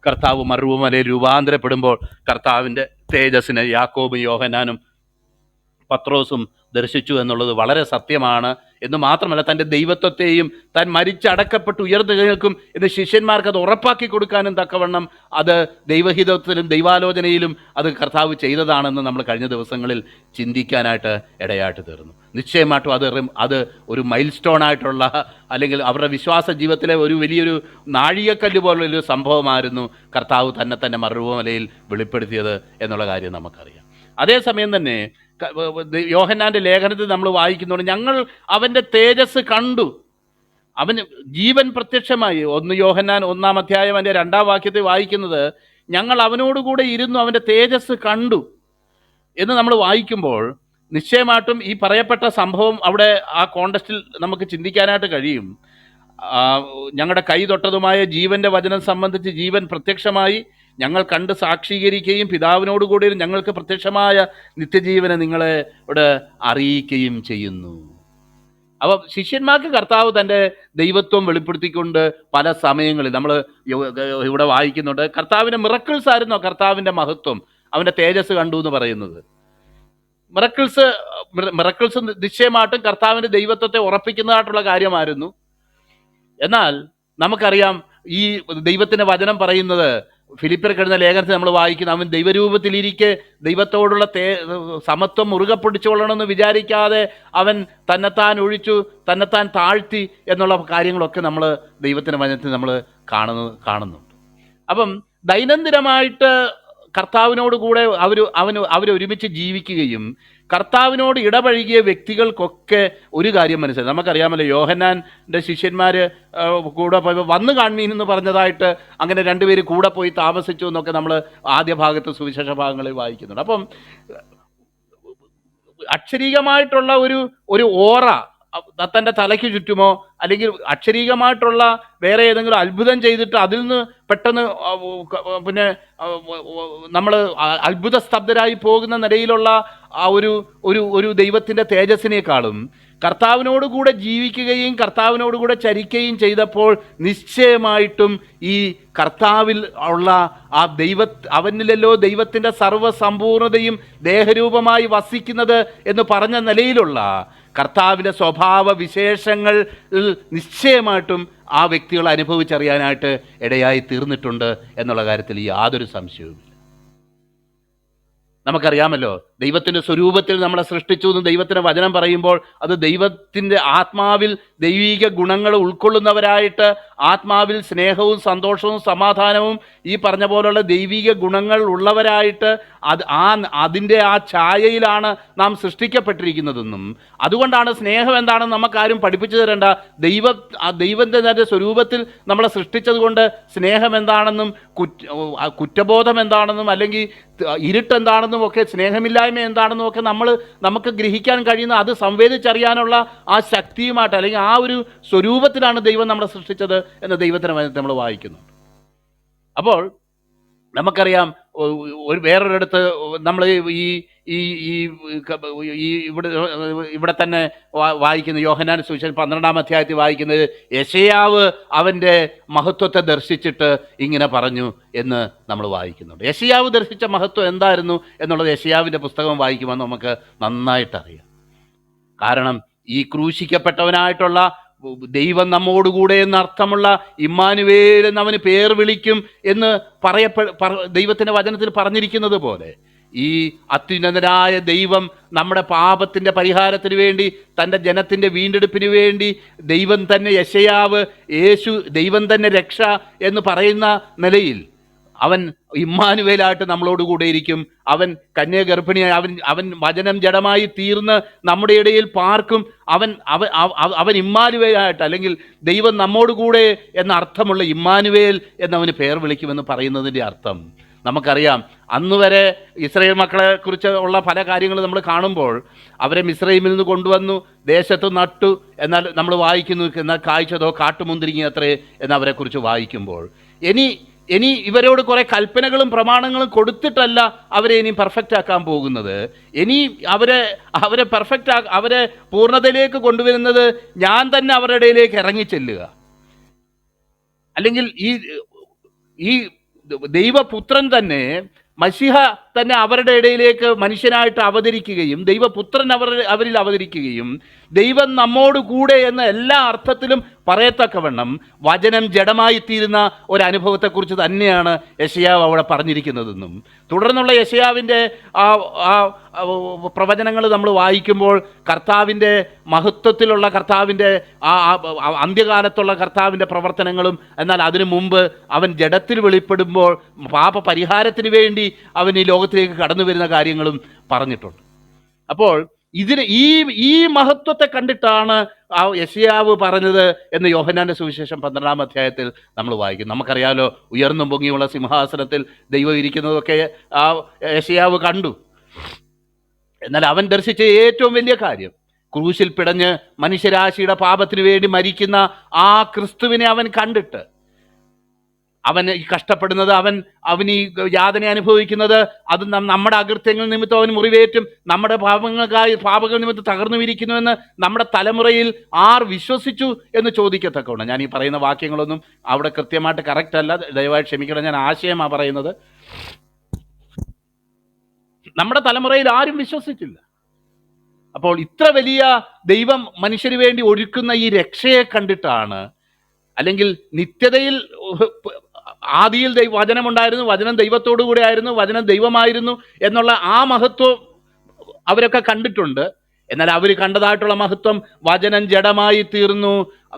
കർത്താവ് മറുഭൂമിയിൽ രൂപാന്തരപ്പെടുമ്പോൾ കർത്താവിൻ്റെ തേജസ്സിനെ യാക്കോബും യോഹന്നാനും പത്രോസും ദർശിച്ചു എന്നുള്ളത് വളരെ സത്യമാണ്. എന്ന് മാത്രമല്ല, തൻ്റെ ദൈവത്വത്തെയും താൻ മരിച്ചടക്കപ്പെട്ട് ഉയർത്തെഴുന്നേൽക്കും എന്ന് ശിഷ്യന്മാർക്ക് അത് ഉറപ്പാക്കി കൊടുക്കാനും തക്കവണ്ണം അത് ദൈവഹിതത്തിലും ദൈവാലോചനയിലും അത് കർത്താവ് ചെയ്തതാണെന്ന് നമ്മൾ കഴിഞ്ഞ ദിവസങ്ങളിൽ ചിന്തിക്കാനായിട്ട് ഇടയായിട്ട് തീർന്നു. നിശ്ചയമായിട്ടും അത് ഒരു മൈൽ സ്റ്റോൺ ആയിട്ടുള്ള, അല്ലെങ്കിൽ അവരുടെ വിശ്വാസ ജീവിതത്തിലെ ഒരു വലിയൊരു നാഴികക്കല്ല് പോലുള്ളൊരു സംഭവമായിരുന്നു കർത്താവ് തന്നെ മറുഭൂമിയിൽ വെളിപ്പെടുത്തിയത് എന്നുള്ള കാര്യം നമുക്കറിയാം. അതേസമയം തന്നെ യോഹന്നാന്റെ ലേഖനത്തിൽ നമ്മൾ വായിക്കുന്നുണ്ട്, ഞങ്ങൾ അവൻ്റെ തേജസ് കണ്ടു, അവന് ജീവൻ പ്രത്യക്ഷമായി. 1 യോഹന്നാൻ 1-ാം അധ്യായം അതിൻ്റെ 2-ാം വാക്യത്തിൽ വായിക്കുന്നത്, ഞങ്ങൾ അവനോടുകൂടെ ഇരുന്നു അവൻ്റെ തേജസ് കണ്ടു എന്ന് നമ്മൾ വായിക്കുമ്പോൾ നിശ്ചയമായിട്ടും ഈ പറയപ്പെട്ട സംഭവം അവിടെ ആ കോണ്ടസ്റ്റിൽ നമുക്ക് ചിന്തിക്കാനായിട്ട് കഴിയും. ഞങ്ങളുടെ കൈ തൊട്ടതുമായ ജീവന്റെ വചനം സംബന്ധിച്ച് ജീവൻ പ്രത്യക്ഷമായി, ഞങ്ങൾ കണ്ട് സാക്ഷീകരിക്കുകയും പിതാവിനോടുകൂടി ഞങ്ങൾക്ക് പ്രത്യക്ഷമായ നിത്യജീവനെ നിങ്ങളെ ഇവിടെ അറിയിക്കുകയും ചെയ്യുന്നു. അപ്പം ശിഷ്യന്മാർക്ക് കർത്താവ് തൻ്റെ ദൈവത്വം വെളിപ്പെടുത്തിക്കൊണ്ട് പല സമയങ്ങളിൽ നമ്മൾ ഇവിടെ വായിക്കുന്നുണ്ട്. കർത്താവിൻ്റെ മിറക്കിൾസ് ആയിരുന്നോ കർത്താവിൻ്റെ മഹത്വം, അവൻ്റെ തേജസ് കണ്ടു എന്ന് പറയുന്നത്? മിറക്കിൾസ് നിശ്ചയമായിട്ടും കർത്താവിൻ്റെ ദൈവത്വത്തെ ഉറപ്പിക്കുന്നതായിട്ടുള്ള കാര്യമായിരുന്നു. എന്നാൽ നമുക്കറിയാം, ഈ ദൈവത്തിൻ്റെ വചനം പറയുന്നത്, ഫിലിപ്പിയർക്ക് എഴുതുന്ന ലേഖനത്തിൽ നമ്മൾ വായിക്കുന്നു, അവൻ ദൈവരൂപത്തിലിരിക്കെ ദൈവത്തോടുള്ള സമത്വം മുറുകെ പിടിച്ചുകൊള്ളണമെന്ന് വിചാരിക്കാതെ അവൻ തന്നെത്താൻ ഒഴിച്ചു, തന്നെത്താൻ താഴ്ത്തി എന്നുള്ള കാര്യങ്ങളൊക്കെ നമ്മൾ ദൈവത്തിൻ്റെ വചനത്തിൽ നമ്മൾ കാണുന്നുണ്ട്. അപ്പം ദൈനംദിനമായിട്ട് കർത്താവിനോട് കൂടെ അവരൊരുമിച്ച് ജീവിക്കുകയും കർത്താവിനോട് ഇടപഴകിയ വ്യക്തികൾക്കൊക്കെ ഒരു കാര്യം മനസ്സിലായി. നമുക്കറിയാമല്ലോ, യോഹന്നാൻ്റെ ശിഷ്യന്മാർ കൂടെ പോയി വന്ന് കാണുമീനെന്ന് പറഞ്ഞതായിട്ട് അങ്ങനെ 2 പേര് കൂടെ പോയി താമസിച്ചു എന്നൊക്കെ നമ്മൾ ആദ്യ ഭാഗത്ത് സുവിശേഷ ഭാഗങ്ങളിൽ വായിക്കുന്നുണ്ട്. അപ്പം അക്ഷരീകമായിട്ടുള്ള ഒരു ഓറ തൻ്റെ തലയ്ക്ക് ചുറ്റുമോ, അല്ലെങ്കിൽ അക്ഷരീകമായിട്ടുള്ള വേറെ ഏതെങ്കിലും അത്ഭുതം ചെയ്തിട്ട് അതിൽ നിന്ന് പെട്ടെന്ന് പിന്നെ നമ്മൾ അത്ഭുത സ്തബ്ധരായി പോകുന്ന നിലയിലുള്ള ആ ഒരു ദൈവത്തിൻ്റെ തേജസ്സിനേക്കാളും കർത്താവിനോട് കൂടെ ജീവിക്കുകയും കർത്താവിനോട് കൂടെ ചരിക്കുകയും ചെയ്തപ്പോൾ നിശ്ചയമായിട്ടും ഈ കർത്താവിൽ ഉള്ള ആ അവനിലല്ലോ ദൈവത്തിൻ്റെ സർവ്വസമ്പൂർണതയും ദേഹരൂപമായി വസിക്കുന്നത് എന്ന് പറഞ്ഞ നിലയിലുള്ള കർത്താവിൻ്റെ സ്വഭാവ വിശേഷങ്ങൾ നിശ്ചയമായിട്ടും ആ വ്യക്തികൾ അനുഭവിച്ചറിയാനായിട്ട് ഇടയായി തീർന്നിട്ടുണ്ട് എന്നുള്ള കാര്യത്തിൽ യാതൊരു സംശയവുമില്ല. നമുക്കറിയാമല്ലോ, ദൈവത്തിൻ്റെ സ്വരൂപത്തിൽ നമ്മളെ സൃഷ്ടിച്ചു എന്ന് ദൈവത്തിൻ്റെ വചനം പറയുമ്പോൾ അത് ദൈവത്തിൻ്റെ ആത്മാവിൽ ദൈവിക ഗുണങ്ങൾ ഉൾക്കൊള്ളുന്നവരായിട്ട്, ആത്മാവിൽ സ്നേഹവും സന്തോഷവും സമാധാനവും ഈ പറഞ്ഞ പോലുള്ള ദൈവിക ഗുണങ്ങൾ ഉള്ളവരായിട്ട് അതിൻ്റെ ആ ഛായയിലാണ് നാം സൃഷ്ടിക്കപ്പെട്ടിരിക്കുന്നതെന്നും അതുകൊണ്ടാണ് സ്നേഹം എന്താണെന്ന് നമുക്കാരും പഠിപ്പിച്ചു തരേണ്ട. ദൈവത്തിൻ്റെ സ്വരൂപത്തിൽ നമ്മളെ സൃഷ്ടിച്ചത് കൊണ്ട് സ്നേഹം എന്താണെന്നും കുറ്റബോധം എന്താണെന്നും അല്ലെങ്കിൽ ഇരുട്ടെന്താണെന്നും ഒക്കെ സ്നേഹമില്ലായ്മ എന്താണെന്നും ഒക്കെ നമുക്ക് ഗ്രഹിക്കാൻ കഴിയുന്ന, അത് സംവേദിച്ചറിയാനുള്ള ആ ശക്തിയുമായിട്ട് അല്ലെങ്കിൽ ആ ഒരു സ്വരൂപത്തിലാണ് ദൈവം നമ്മളെ സൃഷ്ടിച്ചത് എന്ന് ദൈവത്തിൻ്റെ വചനത്തിൽ നമ്മൾ വായിക്കുന്നുണ്ട്. അപ്പോൾ നമുക്കറിയാം, വേറൊരിടത്ത് നമ്മൾ ഇവിടെ തന്നെ വായിക്കുന്ന യോഹന്നാൻ സുവിശേഷം 12-ാം അധ്യായത്തിൽ വായിക്കുന്നത്, യെശയ്യാവ് അവൻ്റെ മഹത്വത്തെ ദർശിച്ചിട്ട് ഇങ്ങനെ പറഞ്ഞു എന്ന് നമ്മൾ വായിക്കുന്നുണ്ട്. യെശയ്യാവ് ദർശിച്ച മഹത്വം എന്തായിരുന്നു എന്നുള്ളത് യെശയ്യാവിൻ്റെ പുസ്തകം വായിക്കുമെന്ന് നമുക്ക് നന്നായിട്ടറിയാം. കാരണം ഈ ക്രൂശിക്കപ്പെട്ടവനായിട്ടുള്ള ദൈവം നമ്മോടുകൂടെ എന്നർത്ഥമുള്ള ഇമ്മാനുവേൽ എന്നവന് പേർ വിളിക്കും എന്ന് ദൈവത്തിൻ്റെ വചനത്തിൽ പറഞ്ഞിരിക്കുന്നത് പോലെ ഈ അത്യുന്നതനായ ദൈവം നമ്മുടെ പാപത്തിൻ്റെ പരിഹാരത്തിന് വേണ്ടി, തൻ്റെ ജനത്തിൻ്റെ വീണ്ടെടുപ്പിന് വേണ്ടി ദൈവം തന്നെ, യെശയ്യാവ് യേശു ദൈവം തന്നെ രക്ഷ എന്ന് പറയുന്ന നിലയിൽ അവൻ ഇമ്മാനുവേലായിട്ട് നമ്മളോടുകൂടെ ഇരിക്കും. അവൻ കന്യാഗർഭിണിയായി അവൻ വചനം ജഡമായി തീർന്ന് നമ്മുടെ ഇടയിൽ പാർക്കും. അവൻ ഇമ്മാനുവേലായിട്ട്, അല്ലെങ്കിൽ ദൈവം നമ്മോടുകൂടെ എന്ന അർത്ഥമുള്ള ഇമ്മാനുവേൽ എന്നവന് പേർ വിളിക്കുമെന്ന് പറയുന്നതിൻ്റെ അർത്ഥം നമുക്കറിയാം, അന്ന് വരെ ഇസ്രായേൽ മക്കളെ കുറിച്ച് ഉള്ള പല കാര്യങ്ങൾ നമ്മൾ കാണുമ്പോൾ അവരെ മിസ്രൈമിൽ നിന്ന് കൊണ്ടുവന്നു, ദേശത്ത് നട്ടു. എന്നാൽ നമ്മൾ വായിക്കുന്നു, എന്നാൽ കായ്ച്ചതോ കാട്ടുമുന്തിരിങ്ങി അത്രേ എന്നവരെക്കുറിച്ച് വായിക്കുമ്പോൾ, ഇനി ഇവരോട് കുറെ കൽപ്പനകളും പ്രമാണങ്ങളും കൊടുത്തിട്ടല്ല അവരെ ഇനി പെർഫെക്റ്റ് ആക്കാൻ പോകുന്നത്. ഇനി അവരെ പെർഫെക്റ്റ് അവരെ പൂർണ്ണതയിലേക്ക് കൊണ്ടുവരുന്നത് ഞാൻ തന്നെ അവരുടെ ഇടയിലേക്ക് ഇറങ്ങിച്ചെല്ലുക, അല്ലെങ്കിൽ ഈ ദൈവപുത്രൻ തന്നെ, മശിഹ തന്നെ അവരുടെ ഇടയിലേക്ക് മനുഷ്യനായിട്ട് അവതരിക്കുകയും ദൈവപുത്രൻ അവരിൽ അവതരിക്കുകയും ദൈവം നമ്മോട് കൂടെ എന്ന എല്ലാ അർത്ഥത്തിലും പറയത്തക്കവണ്ണം വചനം ജഡമായിത്തീരുന്ന ഒരനുഭവത്തെക്കുറിച്ച് തന്നെയാണ് യെശയ്യാവ് അവിടെ പറഞ്ഞിരിക്കുന്നതെന്നും, തുടർന്നുള്ള യെശയ്യാവിൻ്റെ പ്രവചനങ്ങൾ നമ്മൾ വായിക്കുമ്പോൾ കർത്താവിൻ്റെ മഹത്വത്തിലുള്ള കർത്താവിൻ്റെ അന്ത്യകാലത്തുള്ള കർത്താവിൻ്റെ പ്രവർത്തനങ്ങളും, എന്നാൽ അതിനു മുമ്പ് അവൻ ജഡത്തിൽ വെളിപ്പെടുമ്പോൾ പാപ പരിഹാരത്തിന് വേണ്ടി അവൻ ഈ ലോകത്തിലേക്ക് കടന്നു വരുന്ന കാര്യങ്ങളും പറഞ്ഞിട്ടുണ്ട്. അപ്പോൾ ഈ മഹത്വത്തെ കണ്ടിട്ടാണ് ആ യെശയ്യാവ് പറഞ്ഞത് എന്ന് യോഹന്നാന്റെ സുവിശേഷം 12-ാം അധ്യായത്തിൽ നമ്മൾ വായിക്കും. നമുക്കറിയാലോ, ഉയർന്നും പൊങ്ങിയുള്ള സിംഹാസനത്തിൽ ദൈവം ഇരിക്കുന്നതൊക്കെ ആ യെശയ്യാവ് കണ്ടു. എന്നാൽ അവൻ ദർശിച്ച ഏറ്റവും വലിയ കാര്യം, ക്രൂശിൽ പിടഞ്ഞ് മനുഷ്യരാശിയുടെ പാപത്തിന് വേണ്ടി മരിക്കുന്ന ആ ക്രിസ്തുവിനെ അവൻ കണ്ടിട്ട്, അവൻ കഷ്ടപ്പെടുന്നത്, അവൻ ഈ യാതന അനുഭവിക്കുന്നത്, അത് നമ്മുടെ അകൃത്യങ്ങൾ നിമിത്തം അവൻ മുറിവേറ്റും, നമ്മുടെ പാപങ്ങൾ നിമിത്തം തകർന്നു വിരിക്കുന്നുവെന്ന് നമ്മുടെ തലമുറയിൽ ആർ വിശ്വസിച്ചു എന്ന് ചോദിക്കത്തക്കവണ്ണം. ഞാൻ ഈ പറയുന്ന വാക്യങ്ങളൊന്നും അവിടെ കൃത്യമായിട്ട് കറക്റ്റ് അല്ല, ദയവായി ക്ഷമിക്കണം, ഞാൻ ആശയമാണ് പറയുന്നത്. നമ്മുടെ തലമുറയിൽ ആരും വിശ്വസിച്ചില്ല. അപ്പോൾ ഇത്ര വലിയ ദൈവം മനുഷ്യന് വേണ്ടി ഒരുക്കുന്ന ഈ രക്ഷയെ കണ്ടിട്ടാണ്, അല്ലെങ്കിൽ നിത്യതയിൽ ആദിയിൽ വചനമുണ്ടായിരുന്നു, വചനം ദൈവത്തോടു കൂടെ ആയിരുന്നു, വചനം ദൈവമായിരുന്നു എന്നുള്ള ആ മഹത്വം അവരൊക്കെ കണ്ടിട്ടുണ്ട്. എന്നാൽ അവർ കണ്ടതായിട്ടുള്ള മഹത്വം, വചനം ജഡമായി തീർന്നു,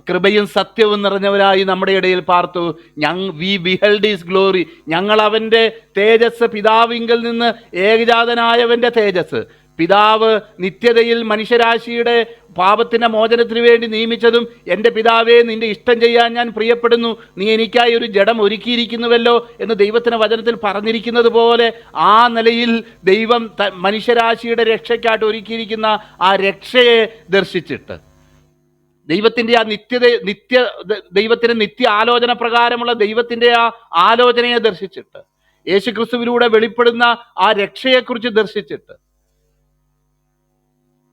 കൃപയും സത്യവും നിറഞ്ഞവരായി നമ്മുടെ ഇടയിൽ പാർത്തു, വി ബിഹെൽഡ് ഹിസ് ഗ്ലോറി, ഞങ്ങൾ അവൻ്റെ തേജസ്, പിതാവിങ്കൽ നിന്ന് ഏകജാതനായവൻ്റെ തേജസ്, പിതാവ് നിത്യതയിൽ മനുഷ്യരാശിയുടെ പാപത്തിൻ്റെ മോചനത്തിന് വേണ്ടി നിയമിച്ചതും, എൻ്റെ പിതാവേ നിന്റെ ഇഷ്ടം ചെയ്യാൻ ഞാൻ പ്രിയപ്പെടുന്നു, നീ എനിക്കായി ഒരു ജഡം ഒരുക്കിയിരിക്കുന്നുവല്ലോ എന്ന് ദൈവത്തിൻ്റെ വചനത്തിൽ പറഞ്ഞിരിക്കുന്നത് പോലെ, ആ നിലയിൽ ദൈവം മനുഷ്യരാശിയുടെ രക്ഷയ്ക്കായിട്ട് ഒരുക്കിയിരിക്കുന്ന ആ രക്ഷയെ ദർശിച്ചിട്ട്, ദൈവത്തിൻ്റെ ആ ദൈവത്തിൻ്റെ നിത്യ ആലോചന പ്രകാരമുള്ള ദൈവത്തിൻ്റെ ആ ആലോചനയെ ദർശിച്ചിട്ട്, യേശു ക്രിസ്തുവിലൂടെ വെളിപ്പെടുന്ന ആ രക്ഷയെക്കുറിച്ച് ദർശിച്ചിട്ട്,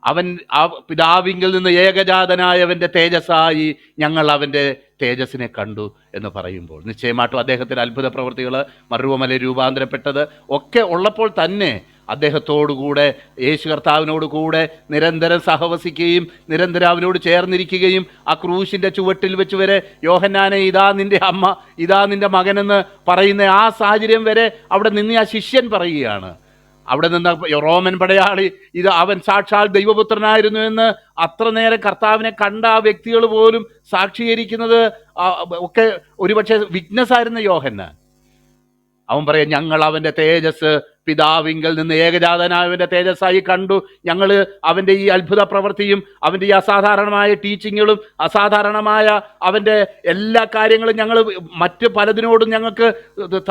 അവൻ ആ പിതാവിങ്കിൽ നിന്ന് ഏകജാതനായവൻ്റെ തേജസ്സായി ഞങ്ങൾ അവൻ്റെ തേജസ്സിനെ കണ്ടു എന്ന് പറയുമ്പോൾ, നിശ്ചയമായിട്ടും അദ്ദേഹത്തിൻ്റെ അത്ഭുത പ്രവൃത്തികൾ, മറുവമല രൂപാന്തരപ്പെട്ടത് ഒക്കെ ഉള്ളപ്പോൾ തന്നെ അദ്ദേഹത്തോടുകൂടെ, യേശു കർത്താവിനോട് കൂടെ നിരന്തരം സഹവസിക്കുകയും നിരന്തരം അവനോട് ചേർന്നിരിക്കുകയും, ആ ക്രൂശിൻ്റെ ചുവട്ടിൽ വെച്ച് വരെ യോഹന്നാനെ ഇതാ നിൻ്റെ അമ്മ, ഇതാ നിൻ്റെ മകനെന്ന് പറയുന്ന ആ സാഹചര്യം വരെ അവിടെ നിന്ന് ആ ശിഷ്യൻ പറയുകയാണ്. അവിടെ നിന്ന് റോമൻ പടയാളി ഇത് അവൻ സാക്ഷാൽ ദൈവപുത്രനായിരുന്നു എന്ന് അത്ര നേരം കർത്താവിനെ കണ്ട ആ വ്യക്തികൾ പോലും സാക്ഷീകരിക്കുന്നത് ഒക്കെ ഒരുപക്ഷെ വിറ്റ്നസ് ആയിരുന്ന യോഹന്നാൻ. അവൻ പറയാം, ഞങ്ങൾ അവൻ്റെ തേജസ് പിതാവിങ്കൽ നിന്ന് ഏകജാതനായവൻ്റെ തേജസ്സായി കണ്ടു. ഞങ്ങൾ അവൻ്റെ ഈ അത്ഭുത പ്രവൃത്തിയും അവൻ്റെ ഈ അസാധാരണമായ ടീച്ചിങ്ങുകളും അസാധാരണമായ അവൻ്റെ എല്ലാ കാര്യങ്ങളും ഞങ്ങൾ മറ്റ് പലതിനോടും ഞങ്ങൾക്ക്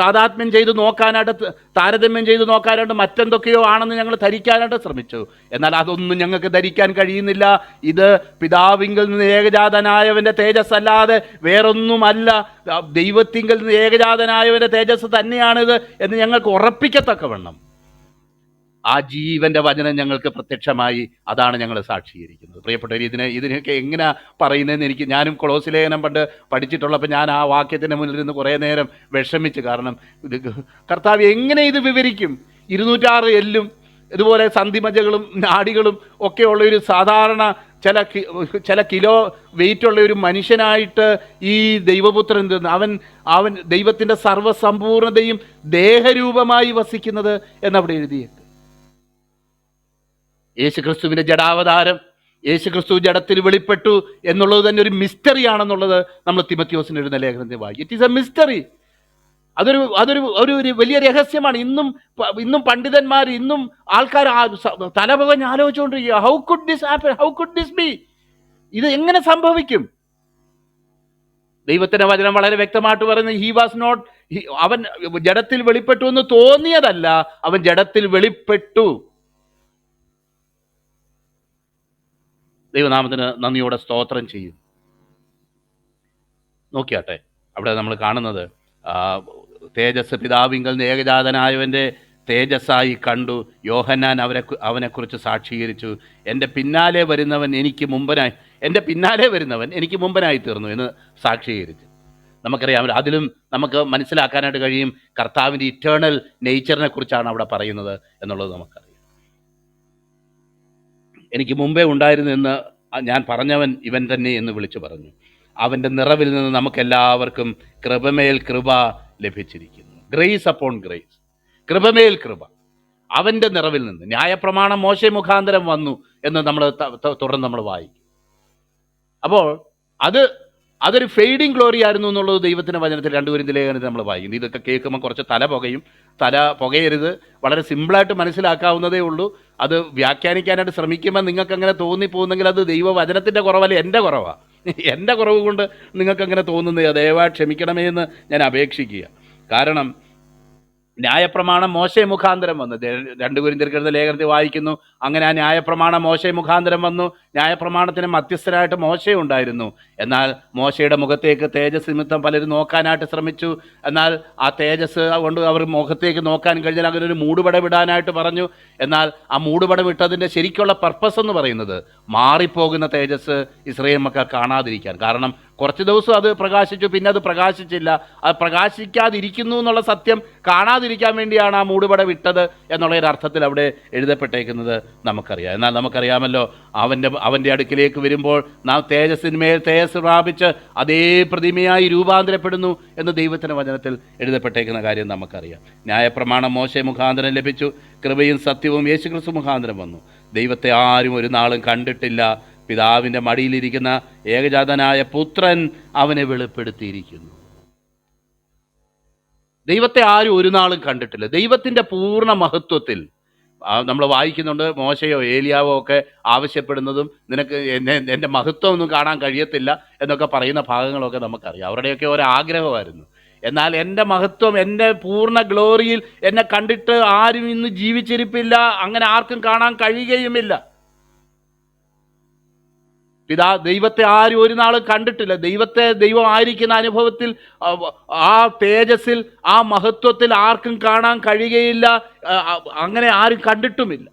താതാത്മ്യം ചെയ്ത് നോക്കാനായിട്ട്, താരതമ്യം ചെയ്ത് നോക്കാനായിട്ട് മറ്റെന്തൊക്കെയോ ആണെന്ന് ഞങ്ങൾ ധരിക്കാനായിട്ട് ശ്രമിച്ചു. എന്നാൽ അതൊന്നും ഞങ്ങൾക്ക് ധരിക്കാൻ കഴിയുന്നില്ല. ഇത് പിതാവിങ്കൽ നിന്ന് ഏകജാതനായവൻ്റെ തേജസ് അല്ലാതെ വേറൊന്നുമല്ല, ദൈവത്തിങ്കൽ നിന്ന് ഏകജാതനായവൻ്റെ തേജസ് തന്നെയാണിത് എന്ന് ഞങ്ങൾക്ക് ഉറപ്പിക്കത്തക്കവണ്ണം ആ ജീവന്റെ വചനം ഞങ്ങൾക്ക് പ്രത്യക്ഷമായി. അതാണ് ഞങ്ങൾ സാക്ഷീകരിക്കുന്നത്. പ്രിയപ്പെട്ടവർ, ഇതിനൊക്കെ എങ്ങനെ പറയുന്നതെന്ന് ഞാനും കൊളോസ്യ ലേഖനം പണ്ട് പഠിച്ചിട്ടുള്ളപ്പോൾ ഞാൻ ആ വാക്യത്തിൻ്റെ മുന്നിൽ നിന്ന് കുറേ നേരം വിഷമിച്ചു. കാരണം കർത്താവ് എങ്ങനെ ഇത് വിവരിക്കും? 206 എല്ലും ഇതുപോലെ സന്ധിമജ്ജകളും നാഡികളും ഒക്കെയുള്ള ഒരു സാധാരണ ചില കിലോ വെയിറ്റുള്ള ഒരു മനുഷ്യനായിട്ട് ഈ ദൈവപുത്രൻ അവൻ ദൈവത്തിൻ്റെ സർവ്വസമ്പൂർണതയും ദേഹരൂപമായി വസിക്കുന്നത് എന്നവിടെ എഴുതിയത്. യേശുക്രിസ്തുവിൻ്റെ ജഡാവതാരം, യേശുക്രിസ്തു ജഡത്തിൽ വെളിപ്പെട്ടു എന്നുള്ളത് തന്നെ ഒരു മിസ്റ്ററി ആണെന്നുള്ളത് നമ്മൾ തിമോത്തിയോസിന് എഴുതുന്ന ലേഖനത്തിൽ വായിക്കും. It is a mystery. അതൊരു വലിയ രഹസ്യമാണ്. ഇന്നും പണ്ഡിതന്മാർ, ഇന്നും ആൾക്കാർ തലപകഞ്ഞ് ആലോചിച്ചുകൊണ്ടിരിക്കുക, how could this happen, how could this be, ഇത് എങ്ങനെ സംഭവിക്കും? ദൈവത്തിന്റെ വചനം വളരെ വ്യക്തമായിട്ട് പറയുന്നത് ഹി വാസ് നോട്ട്, അവൻ ജഡത്തിൽ വെളിപ്പെട്ടു എന്ന് തോന്നിയതല്ല, അവൻ ജഡത്തിൽ വെളിപ്പെട്ടു. ദൈവനാമത്തിന് നന്ദിയോടെ സ്തോത്രം ചെയ്യും. നോക്കിയാട്ടെ, അവിടെ നമ്മൾ കാണുന്നത് തേജസ് പിതാവിങ്കൽ നിന്ന് ഏകജാതനായവൻ്റെ തേജസ്സായി കണ്ടു. യോഹന്നാൻ അവനെക്കുറിച്ച് സാക്ഷീകരിച്ചു. എൻ്റെ പിന്നാലെ വരുന്നവൻ എനിക്ക് മുമ്പനായി തീർന്നു എന്ന് സാക്ഷീകരിച്ചു. നമുക്കറിയാം, അതിലും നമുക്ക് മനസ്സിലാക്കാനായിട്ട് കഴിയും കർത്താവിൻ്റെ ഇറ്റേണൽ നേച്ചറിനെ കുറിച്ചാണ് അവിടെ പറയുന്നത് എന്നുള്ളത് നമുക്കറിയാം. എനിക്ക് മുമ്പേ ഉണ്ടായിരുന്നു എന്ന് ഞാൻ പറഞ്ഞവൻ ഇവൻ തന്നെ എന്ന് വിളിച്ചു പറഞ്ഞു. അവൻ്റെ നിറവിൽ നിന്ന് നമുക്കെല്ലാവർക്കും കൃപമേൽ കൃപ ലഭിച്ചിരിക്കുന്നു. ഗ്രേസ് അപ്പോൺ ഗ്രേസ്, കൃപമേൽ കൃപ. അവൻ്റെ നിറവിൽ നിന്ന് ന്യായപ്രമാണം മോശെ മുഖാന്തരം വന്നു എന്ന് നമ്മൾ തുടർന്ന് നമ്മൾ വായിക്കും. അപ്പോൾ അതൊരു ഫെയ്ഡിങ് ഗ്ലോറി ആയിരുന്നു എന്നുള്ളത് ദൈവത്തിൻ്റെ വചനത്തിൽ 2 കൊരിന്ത്യർ ലേഖനത്തിൽ നമ്മൾ വായിക്കും. ഇതൊക്കെ കേൾക്കുമ്പോൾ കുറച്ച് തല പുകയരുത്. വളരെ സിമ്പിളായിട്ട് മനസ്സിലാക്കാവുന്നതേ ഉള്ളൂ. അത് വ്യാഖ്യാനിക്കാനായിട്ട് ശ്രമിക്കുമ്പോൾ നിങ്ങൾക്ക് അങ്ങനെ തോന്നിപ്പോകുന്നെങ്കിൽ അത് ദൈവവചനത്തിൻ്റെ കുറവല്ല, എൻ്റെ കുറവാണ്. എൻ്റെ കുറവ് കൊണ്ട് നിങ്ങൾക്കങ്ങനെ തോന്നുന്നത് ദയവായി ക്ഷമിക്കണമേ എന്ന് ഞാൻ അപേക്ഷിക്കുക. കാരണം ന്യായപ്രമാണം മോശെ മുഖാന്തരം വന്നു. 2 കൊരിന്ത്യർ ലേഖനത്തിൽ വായിക്കുന്നു, അങ്ങനെ ആ ന്യായപ്രമാണം മോശെ മുഖാന്തരം വന്നു. ന്യായപ്രമാണത്തിന് മധ്യസ്ഥനായിട്ട് മോശെ ഉണ്ടായിരുന്നു. എന്നാൽ മോശയുടെ മുഖത്തേക്ക് തേജസ് നിമിത്തം പലരും നോക്കാനായിട്ട് ശ്രമിച്ചു. എന്നാൽ ആ തേജസ് കൊണ്ട് അവർ മുഖത്തേക്ക് നോക്കാൻ കഴിഞ്ഞാൽ അങ്ങനെ ഒരു മൂടുപടം ഇടാനായിട്ട് പറഞ്ഞു. എന്നാൽ ആ മൂടുപടം ഇട്ടതിൻ്റെ ശരിക്കുള്ള പർപ്പസ് എന്ന് പറയുന്നത് മാറിപ്പോകുന്ന തേജസ് ഇസ്രായേൽ മക്കൾ കാണാതിരിക്കാൻ. കാരണം കുറച്ച് ദിവസം അത് പ്രകാശിച്ചു, പിന്നെ അത് പ്രകാശിച്ചില്ല. അത് പ്രകാശിക്കാതിരിക്കുന്നു എന്നുള്ള സത്യം കാണാതിരിക്കാൻ വേണ്ടിയാണ് ആ മൂടുപടം ഇട്ടത് എന്നുള്ള ഒരു അർത്ഥത്തിൽ അവിടെ എഴുതപ്പെട്ടേക്കുന്നത് നമുക്കറിയാം. എന്നാൽ നമുക്കറിയാമല്ലോ, അവൻ്റെ അടുക്കിലേക്ക് വരുമ്പോൾ നാം തേജസ്സിന്മേൽ തേജസ് പ്രാപിച്ച് അതേ പ്രതിമയായി രൂപാന്തരപ്പെടുന്നു എന്ന് ദൈവത്തിൻ്റെ വചനത്തിൽ എഴുതപ്പെട്ടേക്കുന്ന കാര്യം നമുക്കറിയാം. ന്യായപ്രമാണം മോശെ മുഖാന്തരം ലഭിച്ചു, കൃപയും സത്യവും യേശുക്രിസ്തു മുഖാന്തരം വന്നു. ദൈവത്തെ ആരും ഒരു നാളും കണ്ടിട്ടില്ല. പിതാവിൻ്റെ മടിയിലിരിക്കുന്ന ഏകജാതനായ പുത്രൻ അവനെ വെളിപ്പെടുത്തിയിരിക്കുന്നു. ദൈവത്തെ ആരും ഒരു നാളും കണ്ടിട്ടില്ല. ദൈവത്തിൻ്റെ പൂർണ്ണ മഹത്വത്തിൽ നമ്മൾ വായിക്കുന്നുണ്ട്. മോശയോ ഏലിയാവോ ഒക്കെ ആവശ്യപ്പെടുന്നതും നിനക്ക് എൻ്റെ മഹത്വം ഒന്നും കാണാൻ കഴിയത്തില്ല എന്നൊക്കെ പറയുന്ന ഭാഗങ്ങളൊക്കെ നമുക്കറിയാം. അവരുടെയൊക്കെ ഒരാഗ്രഹമായിരുന്നു. എന്നാൽ എൻ്റെ മഹത്വം, എൻ്റെ പൂർണ്ണ ഗ്ലോറിയിൽ എന്നെ കണ്ടിട്ട് ആരും ഇന്ന് ജീവിച്ചിരിപ്പില്ല, അങ്ങനെ ആർക്കും കാണാൻ കഴിയുകയുമില്ല. ദൈവത്തെ ആരും ഒരു നാളും കണ്ടിട്ടില്ല. ദൈവം ആയിരിക്കുന്ന അനുഭവത്തിൽ, ആ തേജസ്സിൽ, ആ മഹത്വത്തിൽ ആർക്കും കാണാൻ കഴിയുകയില്ല. അങ്ങനെ ആരും കണ്ടിട്ടുമില്ല.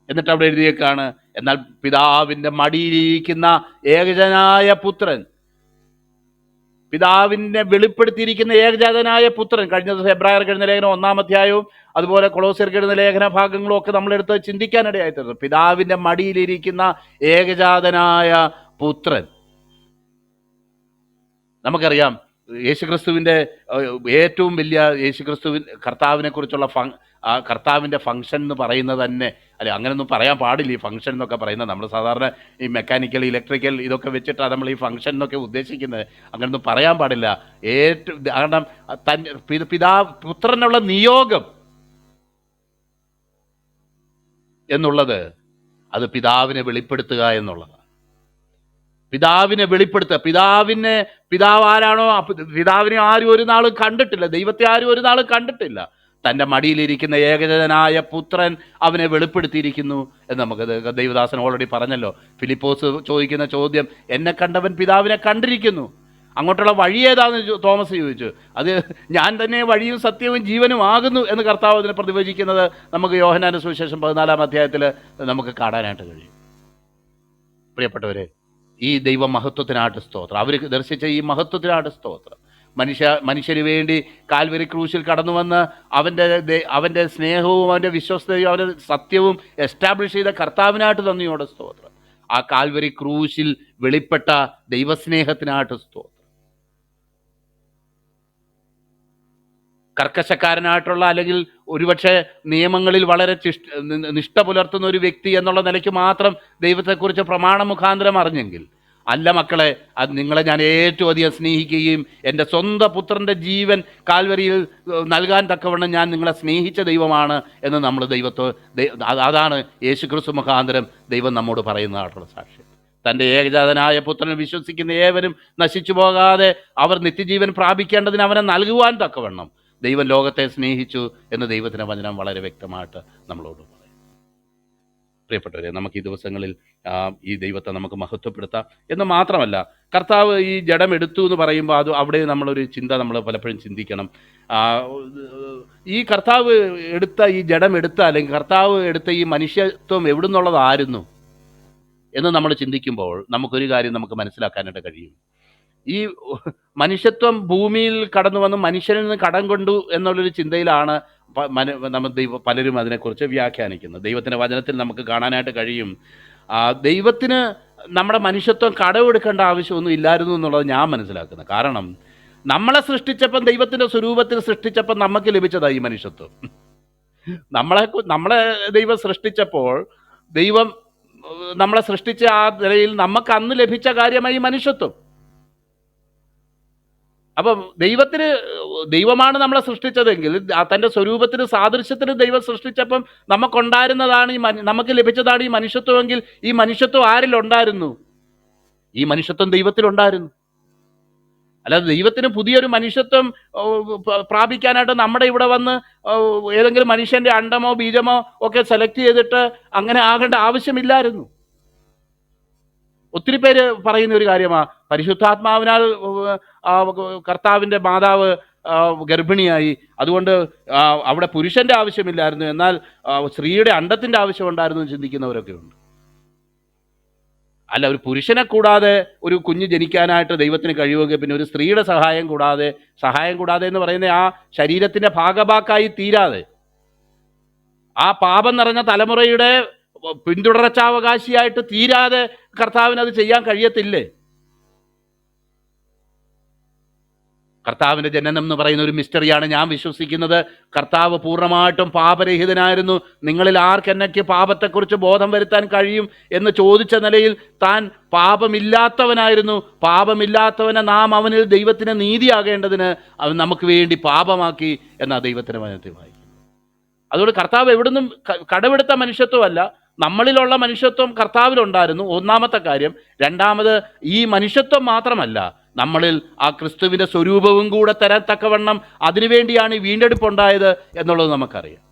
എന്നിട്ട് അവിടെ എഴുതിയേക്കാണ്, എന്നാൽ പിതാവിൻ്റെ മടിയിലിരിക്കുന്ന ഏകജനായ പുത്രൻ, പിതാവിനെ വെളിപ്പെടുത്തിയിരിക്കുന്ന ഏകജാതനായ പുത്രൻ. കഴിഞ്ഞ ദിവസം എബ്രായർക്ക് എഴുതുന്ന ലേഖനം 1-ാം അധ്യായവും അതുപോലെ കൊളോസ്യർക്ക് എഴുതുന്ന ലേഖന ഭാഗങ്ങളും ഒക്കെ നമ്മളെടുത്ത് ചിന്തിക്കാനിടയായി തീർന്നു. പിതാവിൻ്റെ മടിയിലിരിക്കുന്ന ഏകജാതനായ പുത്രൻ. നമുക്കറിയാം, യേശുക്രിസ്തുവിൻ്റെ ഏറ്റവും വലിയ കർത്താവിനെ കുറിച്ചുള്ള കർത്താവിൻ്റെ ഫംഗ്ഷൻ എന്ന് പറയുന്നത് തന്നെ, അല്ലെ അങ്ങനെയൊന്നും പറയാൻ പാടില്ല. ഈ ഫംഗ്ഷൻ എന്നൊക്കെ പറയുന്നത് നമ്മൾ സാധാരണ ഈ മെക്കാനിക്കൽ, ഇലക്ട്രിക്കൽ ഇതൊക്കെ വെച്ചിട്ടാണ് നമ്മൾ ഈ ഫംഗ്ഷൻ എന്നൊക്കെ ഉദ്ദേശിക്കുന്നത്. അങ്ങനെയൊന്നും പറയാൻ പാടില്ല. കാരണം പുത്രനുള്ള നിയോഗം എന്നുള്ളത് അത് പിതാവിനെ വെളിപ്പെടുത്തുക എന്നുള്ളതാണ്. പിതാവിനെ വെളിപ്പെടുത്തുക. പിതാവ് ആരാണോ, പിതാവിനെ ആരും ഒരു നാളും കണ്ടിട്ടില്ല, ദൈവത്തെ ആരും ഒരു നാളും കണ്ടിട്ടില്ല. തൻ്റെ മടിയിലിരിക്കുന്ന ഏകജനായ പുത്രൻ അവനെ വെളിപ്പെടുത്തിയിരിക്കുന്നു എന്ന് നമുക്ക് ദൈവദാസൻ ഓൾറെഡി പറഞ്ഞല്ലോ. ഫിലിപ്പോസ് ചോദിക്കുന്ന ചോദ്യം, എന്നെ കണ്ടവൻ പിതാവിനെ കണ്ടിരിക്കുന്നു. അങ്ങോട്ടുള്ള വഴി ഏതാണെന്ന് തോമസ് ചോദിച്ചു. അത് ഞാൻ തന്നെ വഴിയും സത്യവും ജീവനും ആകുന്നു എന്ന് കർത്താവ് അതിനെ പ്രതിവചിക്കുന്നത് നമുക്ക് യോഹന്നാന്റെ സുവിശേഷം 14-ാം അധ്യായത്തിൽ നമുക്ക് കാണാനായിട്ട് കഴിയും. പ്രിയപ്പെട്ടവരെ, ഈ ദൈവ മഹത്വത്തിനായിട്ട് സ്തോത്രം. അവർ ദർശിച്ച ഈ സ്തോത്രം. മനുഷ്യന് വേണ്ടി കാൽവരി ക്രൂശിൽ കടന്നു വന്ന് അവൻ്റെ സ്നേഹവും അവൻ്റെ വിശ്വസ്തയും അവൻ്റെ സത്യവും എസ്റ്റാബ്ലിഷ് ചെയ്ത കർത്താവിനായിട്ട് നന്ദിയോടെ സ്തോത്രം. ആ കാൽവരി ക്രൂശിൽ വെളിപ്പെട്ട ദൈവസ്നേഹത്തിനായിട്ട് സ്തോത്രം. കർക്കശക്കാരനായിട്ടുള്ള, അല്ലെങ്കിൽ ഒരുപക്ഷെ നിയമങ്ങളിൽ വളരെ നിഷ്ഠ പുലർത്തുന്ന ഒരു വ്യക്തി എന്നുള്ള നിലയ്ക്ക് മാത്രം ദൈവത്തെക്കുറിച്ച് പ്രമാണ മുഖാന്തരം അറിഞ്ഞെങ്കിൽ, അല്ല മക്കളെ, അത് നിങ്ങളെ ഞാൻ ഏറ്റവും അധികം സ്നേഹിക്കുകയും എൻ്റെ സ്വന്തം പുത്രൻ്റെ ജീവൻ കാൽവരിയിൽ നൽകാൻ തക്കവണ്ണം ഞാൻ നിങ്ങളെ സ്നേഹിച്ച ദൈവമാണ് എന്ന് നമ്മൾ അതാണ് യേശുക്രിസ്തു മുഖാന്തരം ദൈവം നമ്മോട് പറയുന്നതായിട്ടുള്ള സാക്ഷ്യം. തൻ്റെ ഏകജാതനായ പുത്രൻ വിശ്വസിക്കുന്ന ഏവരും നശിച്ചു പോകാതെ അവർ നിത്യജീവൻ പ്രാപിക്കേണ്ടതിന് അവനെ നൽകുവാൻ തക്കവണ്ണം ദൈവം ലോകത്തെ സ്നേഹിച്ചു എന്ന് ദൈവത്തിൻ്റെ വചനം വളരെ വ്യക്തമായിട്ട് നമ്മളോട് പറയും. പ്രിയപ്പെട്ടവരെ, നമുക്ക് ഈ ദിവസങ്ങളിൽ ഈ ദൈവത്തെ നമുക്ക് മഹത്വപ്പെടുത്താം. എന്ന് മാത്രമല്ല, കർത്താവ് ഈ ജഡം എടുത്തു എന്ന് പറയുമ്പോൾ അവിടെ നമ്മളൊരു ചിന്ത നമ്മൾ പലപ്പോഴും ചിന്തിക്കണം. ഈ കർത്താവ് എടുത്ത ഈ ജഡം എടുത്ത, അല്ലെങ്കിൽ കർത്താവ് എടുത്ത ഈ മനുഷ്യത്വം എവിടുന്നുള്ളതായിരുന്നു എന്ന് നമ്മൾ ചിന്തിക്കുമ്പോൾ നമുക്കൊരു കാര്യം നമുക്ക് മനസ്സിലാക്കാനായിട്ട് കഴിയും. ഈ മനുഷ്യത്വം ഭൂമിയിൽ കടന്നു വന്ന് മനുഷ്യനിൽ നിന്ന് കടം കൊണ്ടു എന്നുള്ളൊരു ചിന്തയിലാണ് നമ്മൾ പലരും അതിനെക്കുറിച്ച് വ്യാഖ്യാനിക്കുന്നത്. ദൈവത്തിൻ്റെ വചനത്തിൽ നമുക്ക് കാണാനായിട്ട് കഴിയും, ദൈവത്തിന് നമ്മുടെ മനുഷ്യത്വം കടമെടുക്കേണ്ട ആവശ്യമൊന്നും ഇല്ലായിരുന്നു എന്നുള്ളത് ഞാൻ മനസ്സിലാക്കുന്നത്. കാരണം നമ്മളെ സൃഷ്ടിച്ചപ്പം, ദൈവത്തിൻ്റെ സ്വരൂപത്തിൽ സൃഷ്ടിച്ചപ്പം നമുക്ക് ലഭിച്ചതാണ് ഈ മനുഷ്യത്വം. നമ്മളെ ദൈവം സൃഷ്ടിച്ചപ്പോൾ, ദൈവം നമ്മളെ സൃഷ്ടിച്ച ആ നിലയിൽ നമുക്ക് അന്ന് ലഭിച്ച കാര്യമായി മനുഷ്യത്വം. അപ്പം ദൈവമാണ് നമ്മളെ സൃഷ്ടിച്ചതെങ്കിൽ തൻ്റെ സ്വരൂപത്തിന് സാദൃശ്യത്തിന് ദൈവം സൃഷ്ടിച്ചപ്പം നമുക്കുണ്ടായിരുന്നതാണ് നമുക്ക് ലഭിച്ചതാണ് ഈ മനുഷ്യത്വമെങ്കിൽ, ഈ മനുഷ്യത്വം ആരിലുണ്ടായിരുന്നു? ഈ മനുഷ്യത്വം ദൈവത്തിലുണ്ടായിരുന്നു. അല്ലാതെ ദൈവത്തിന് പുതിയൊരു മനുഷ്യത്വം പ്രാപിക്കാനായിട്ട് നമ്മുടെ ഇവിടെ വന്ന് ഏതെങ്കിലും മനുഷ്യൻ്റെ അണ്ടമോ ബീജമോ ഒക്കെ സെലക്ട് ചെയ്തിട്ട് അങ്ങനെ ആകേണ്ട ആവശ്യമില്ലായിരുന്നു. ഒത്തിരി പേര് പറയുന്ന ഒരു കാര്യമാണ്, പരിശുദ്ധാത്മാവിനാൽ കർത്താവിൻ്റെ മാതാവ് ഗർഭിണിയായി, അതുകൊണ്ട് അവിടെ പുരുഷൻ്റെ ആവശ്യമില്ലായിരുന്നു, എന്നാൽ സ്ത്രീയുടെ അണ്ടത്തിൻ്റെ ആവശ്യമുണ്ടായിരുന്നു എന്ന് ചിന്തിക്കുന്നവരൊക്കെ ഉണ്ട്. അല്ല, ഒരു പുരുഷനെ കൂടാതെ ഒരു കുഞ്ഞ് ജനിക്കാനായിട്ട് ദൈവത്തിന് കഴിയുമെങ്കിൽ പിന്നെ ഒരു സ്ത്രീയുടെ സഹായം കൂടാതെ എന്ന് പറയുന്ന ആ ശരീരത്തിൻ്റെ ഭാഗഭാക്കായി തീരാതെ, ആ പാപം നിറഞ്ഞ തലമുറയുടെ പിന്തുടർച്ചാവകാശിയായിട്ട് തീരാതെ കർത്താവിന് അത് ചെയ്യാൻ കഴിയത്തില്ലേ? കർത്താവിൻ്റെ ജനനം എന്ന് പറയുന്ന ഒരു മിസ്റ്ററിയാണ് ഞാൻ വിശ്വസിക്കുന്നത്. കർത്താവ് പൂർണ്ണമായിട്ടും പാപരഹിതനായിരുന്നു. നിങ്ങളിൽ ആർക്കെന്നയ്ക്ക് പാപത്തെക്കുറിച്ച് ബോധം വരുത്താൻ കഴിയും എന്ന് ചോദിച്ച നിലയിൽ താൻ പാപമില്ലാത്തവനായിരുന്നു. പാപമില്ലാത്തവനെ നാം അവനിൽ ദൈവത്തിന് നീതിയാകേണ്ടതിന് അവൻ നമുക്ക് വേണ്ടി പാപമാക്കി എന്നാ ദൈവത്തിന് വചനത്തിൽ വായിക്കും. അതുകൊണ്ട് കർത്താവ് എവിടുന്നും കടമെടുത്ത മനുഷ്യത്വമല്ല, നമ്മളിലുള്ള മനുഷ്യത്വം കർത്താവിലുണ്ടായിരുന്നു, ഒന്നാമത്തെ കാര്യം. രണ്ടാമത്, ഈ മനുഷ്യത്വം മാത്രമല്ല, നമ്മളിൽ ആ ക്രിസ്തുവിൻ്റെ സ്വരൂപവും കൂടെ തരത്തക്കവണ്ണം അതിനുവേണ്ടിയാണ് ഈ വീണ്ടെടുപ്പുണ്ടായത് എന്നുള്ളത് നമുക്കറിയാം.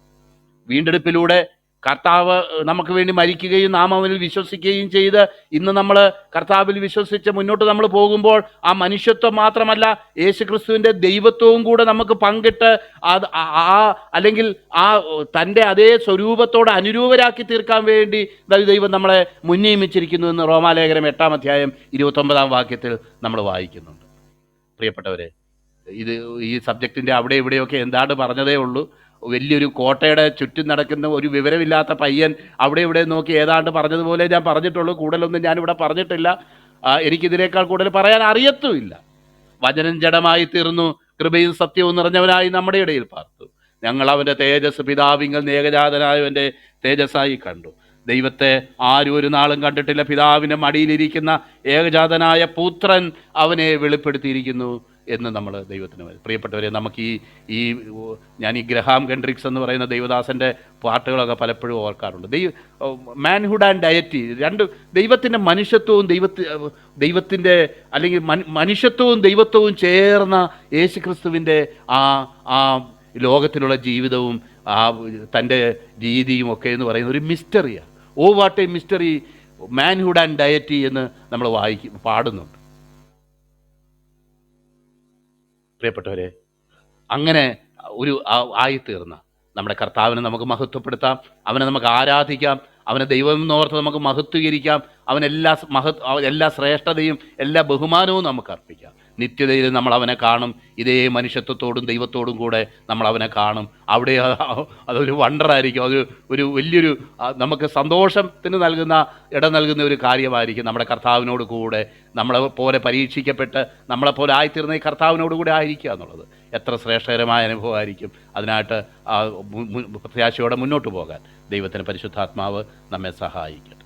വീണ്ടെടുപ്പിലൂടെ കർത്താവ് നമുക്ക് വേണ്ടി മരിക്കുകയും നാം അവനിൽ വിശ്വസിക്കുകയും ചെയ്ത് ഇന്ന് നമ്മൾ കർത്താവിൽ വിശ്വസിച്ച് മുന്നോട്ട് നമ്മൾ പോകുമ്പോൾ ആ മനുഷ്യത്വം മാത്രമല്ല, യേശു ക്രിസ്തുവിൻ്റെ ദൈവത്വവും കൂടെ നമുക്ക് പങ്കിട്ട് അല്ലെങ്കിൽ ആ തൻ്റെ അതേ സ്വരൂപത്തോട് അനുരൂപരാക്കി തീർക്കാൻ വേണ്ടി ദൈവം നമ്മളെ മുൻനിയമിച്ചിരിക്കുന്നു എന്ന് റോമാലേഖനം 8-ാം അധ്യായം 29-ാം വാക്യത്തിൽ നമ്മൾ വായിക്കുന്നുണ്ട്. പ്രിയപ്പെട്ടവരെ, ഈ സബ്ജക്റ്റിൻ്റെ അവിടെ ഇവിടെയൊക്കെ എന്താണ് പറഞ്ഞതേ ഉള്ളൂ. വലിയൊരു കോട്ടയുടെ ചുറ്റും നടക്കുന്ന ഒരു വിവരമില്ലാത്ത പയ്യൻ അവിടെ ഇവിടെ നോക്കി ഏതാണ്ട് പറഞ്ഞതുപോലെ ഞാൻ പറഞ്ഞിട്ടുള്ളൂ. കൂടുതലൊന്നും ഞാനിവിടെ പറഞ്ഞിട്ടില്ല. എനിക്കിതിനേക്കാൾ കൂടുതൽ പറയാൻ അറിയത്തുമില്ല. വചനം ജഡമായി തീർന്നു, കൃപയും സത്യവും നിറഞ്ഞവനായി നമ്മുടെ ഇടയിൽ പാർത്തു. ഞങ്ങൾ അവൻ്റെ തേജസ് പിതാവിങ്കൽ ഏകജാതനായവൻ്റെ തേജസ്സായി കണ്ടു. ദൈവത്തെ ആരും ഒരു നാളും കണ്ടിട്ടില്ല. പിതാവിൻ്റെ മടിയിലിരിക്കുന്ന ഏകജാതനായ പുത്രൻ അവനെ വെളിപ്പെടുത്തിയിരിക്കുന്നു എന്ന് നമ്മൾ ദൈവത്തിന്. പ്രിയപ്പെട്ടവരെ, നമുക്ക് ഞാൻ ഈ ഗ്രഹാം ഹെൻഡ്രിക്സ് എന്ന് പറയുന്ന ദൈവദാസൻ്റെ പാട്ടുകളൊക്കെ പലപ്പോഴും ഓർക്കാറുണ്ട്. മാൻഹുഡ് ആൻഡ് ഡയറ്റി, ദൈവത്തിൻ്റെ മനുഷ്യത്വവും ദൈവത്തിൻ്റെ അല്ലെങ്കിൽ മനുഷ്യത്വവും ദൈവത്വവും ചേർന്ന യേശുക്രിസ്തുവിൻ്റെ ആ ലോകത്തിലുള്ള ജീവിതവും തൻ്റെ രീതിയും ഒക്കെ എന്ന് പറയുന്ന ഒരു മിസ്റ്ററിയാണ്. Oh what a mystery, manhood and deity എന്ന് നമ്മൾ പാടുന്നുണ്ട്. പ്രിയപ്പെട്ടവരെ, അങ്ങനെ ഒരു ആയിത്തീർന്ന നമ്മുടെ കർത്താവിനെ നമുക്ക് മഹത്വപ്പെടുത്താം, അവനെ നമുക്ക് ആരാധിക്കാം, അവനെ ദൈവം എന്നോർത്ത് നമുക്ക് മഹത്വീകരിക്കാം, എല്ലാ ശ്രേഷ്ഠതയും എല്ലാ ബഹുമാനവും നമുക്ക് അർപ്പിക്കാം. നിത്യതയിൽ നമ്മൾ അവനെ കാണും. ഇതേ മനുഷ്യത്വത്തോടും ദൈവത്തോടും കൂടെ നമ്മൾ അവനെ കാണും. അവിടെ അതൊരു വണ്ടറായിരിക്കും. ഒരു വലിയൊരു നമുക്ക് സന്തോഷത്തിന് നൽകുന്ന ഒരു കാര്യമായിരിക്കും. നമ്മുടെ കർത്താവിനോട് കൂടെ നമ്മളെ പോലെ പരീക്ഷിക്കപ്പെട്ട് നമ്മളെപ്പോലെ ആയിത്തീർന്ന ഈ കർത്താവിനോട് കൂടെ ആയിരിക്കുക എന്നുള്ളത് എത്ര ശ്രേഷ്ഠകരമായ അനുഭവമായിരിക്കും. അതിനായിട്ട് പ്രത്യാശയോടെ മുന്നോട്ട് പോകാൻ ദൈവത്തിൻ്റെ പരിശുദ്ധാത്മാവ് നമ്മെ സഹായിക്കട്ടെ.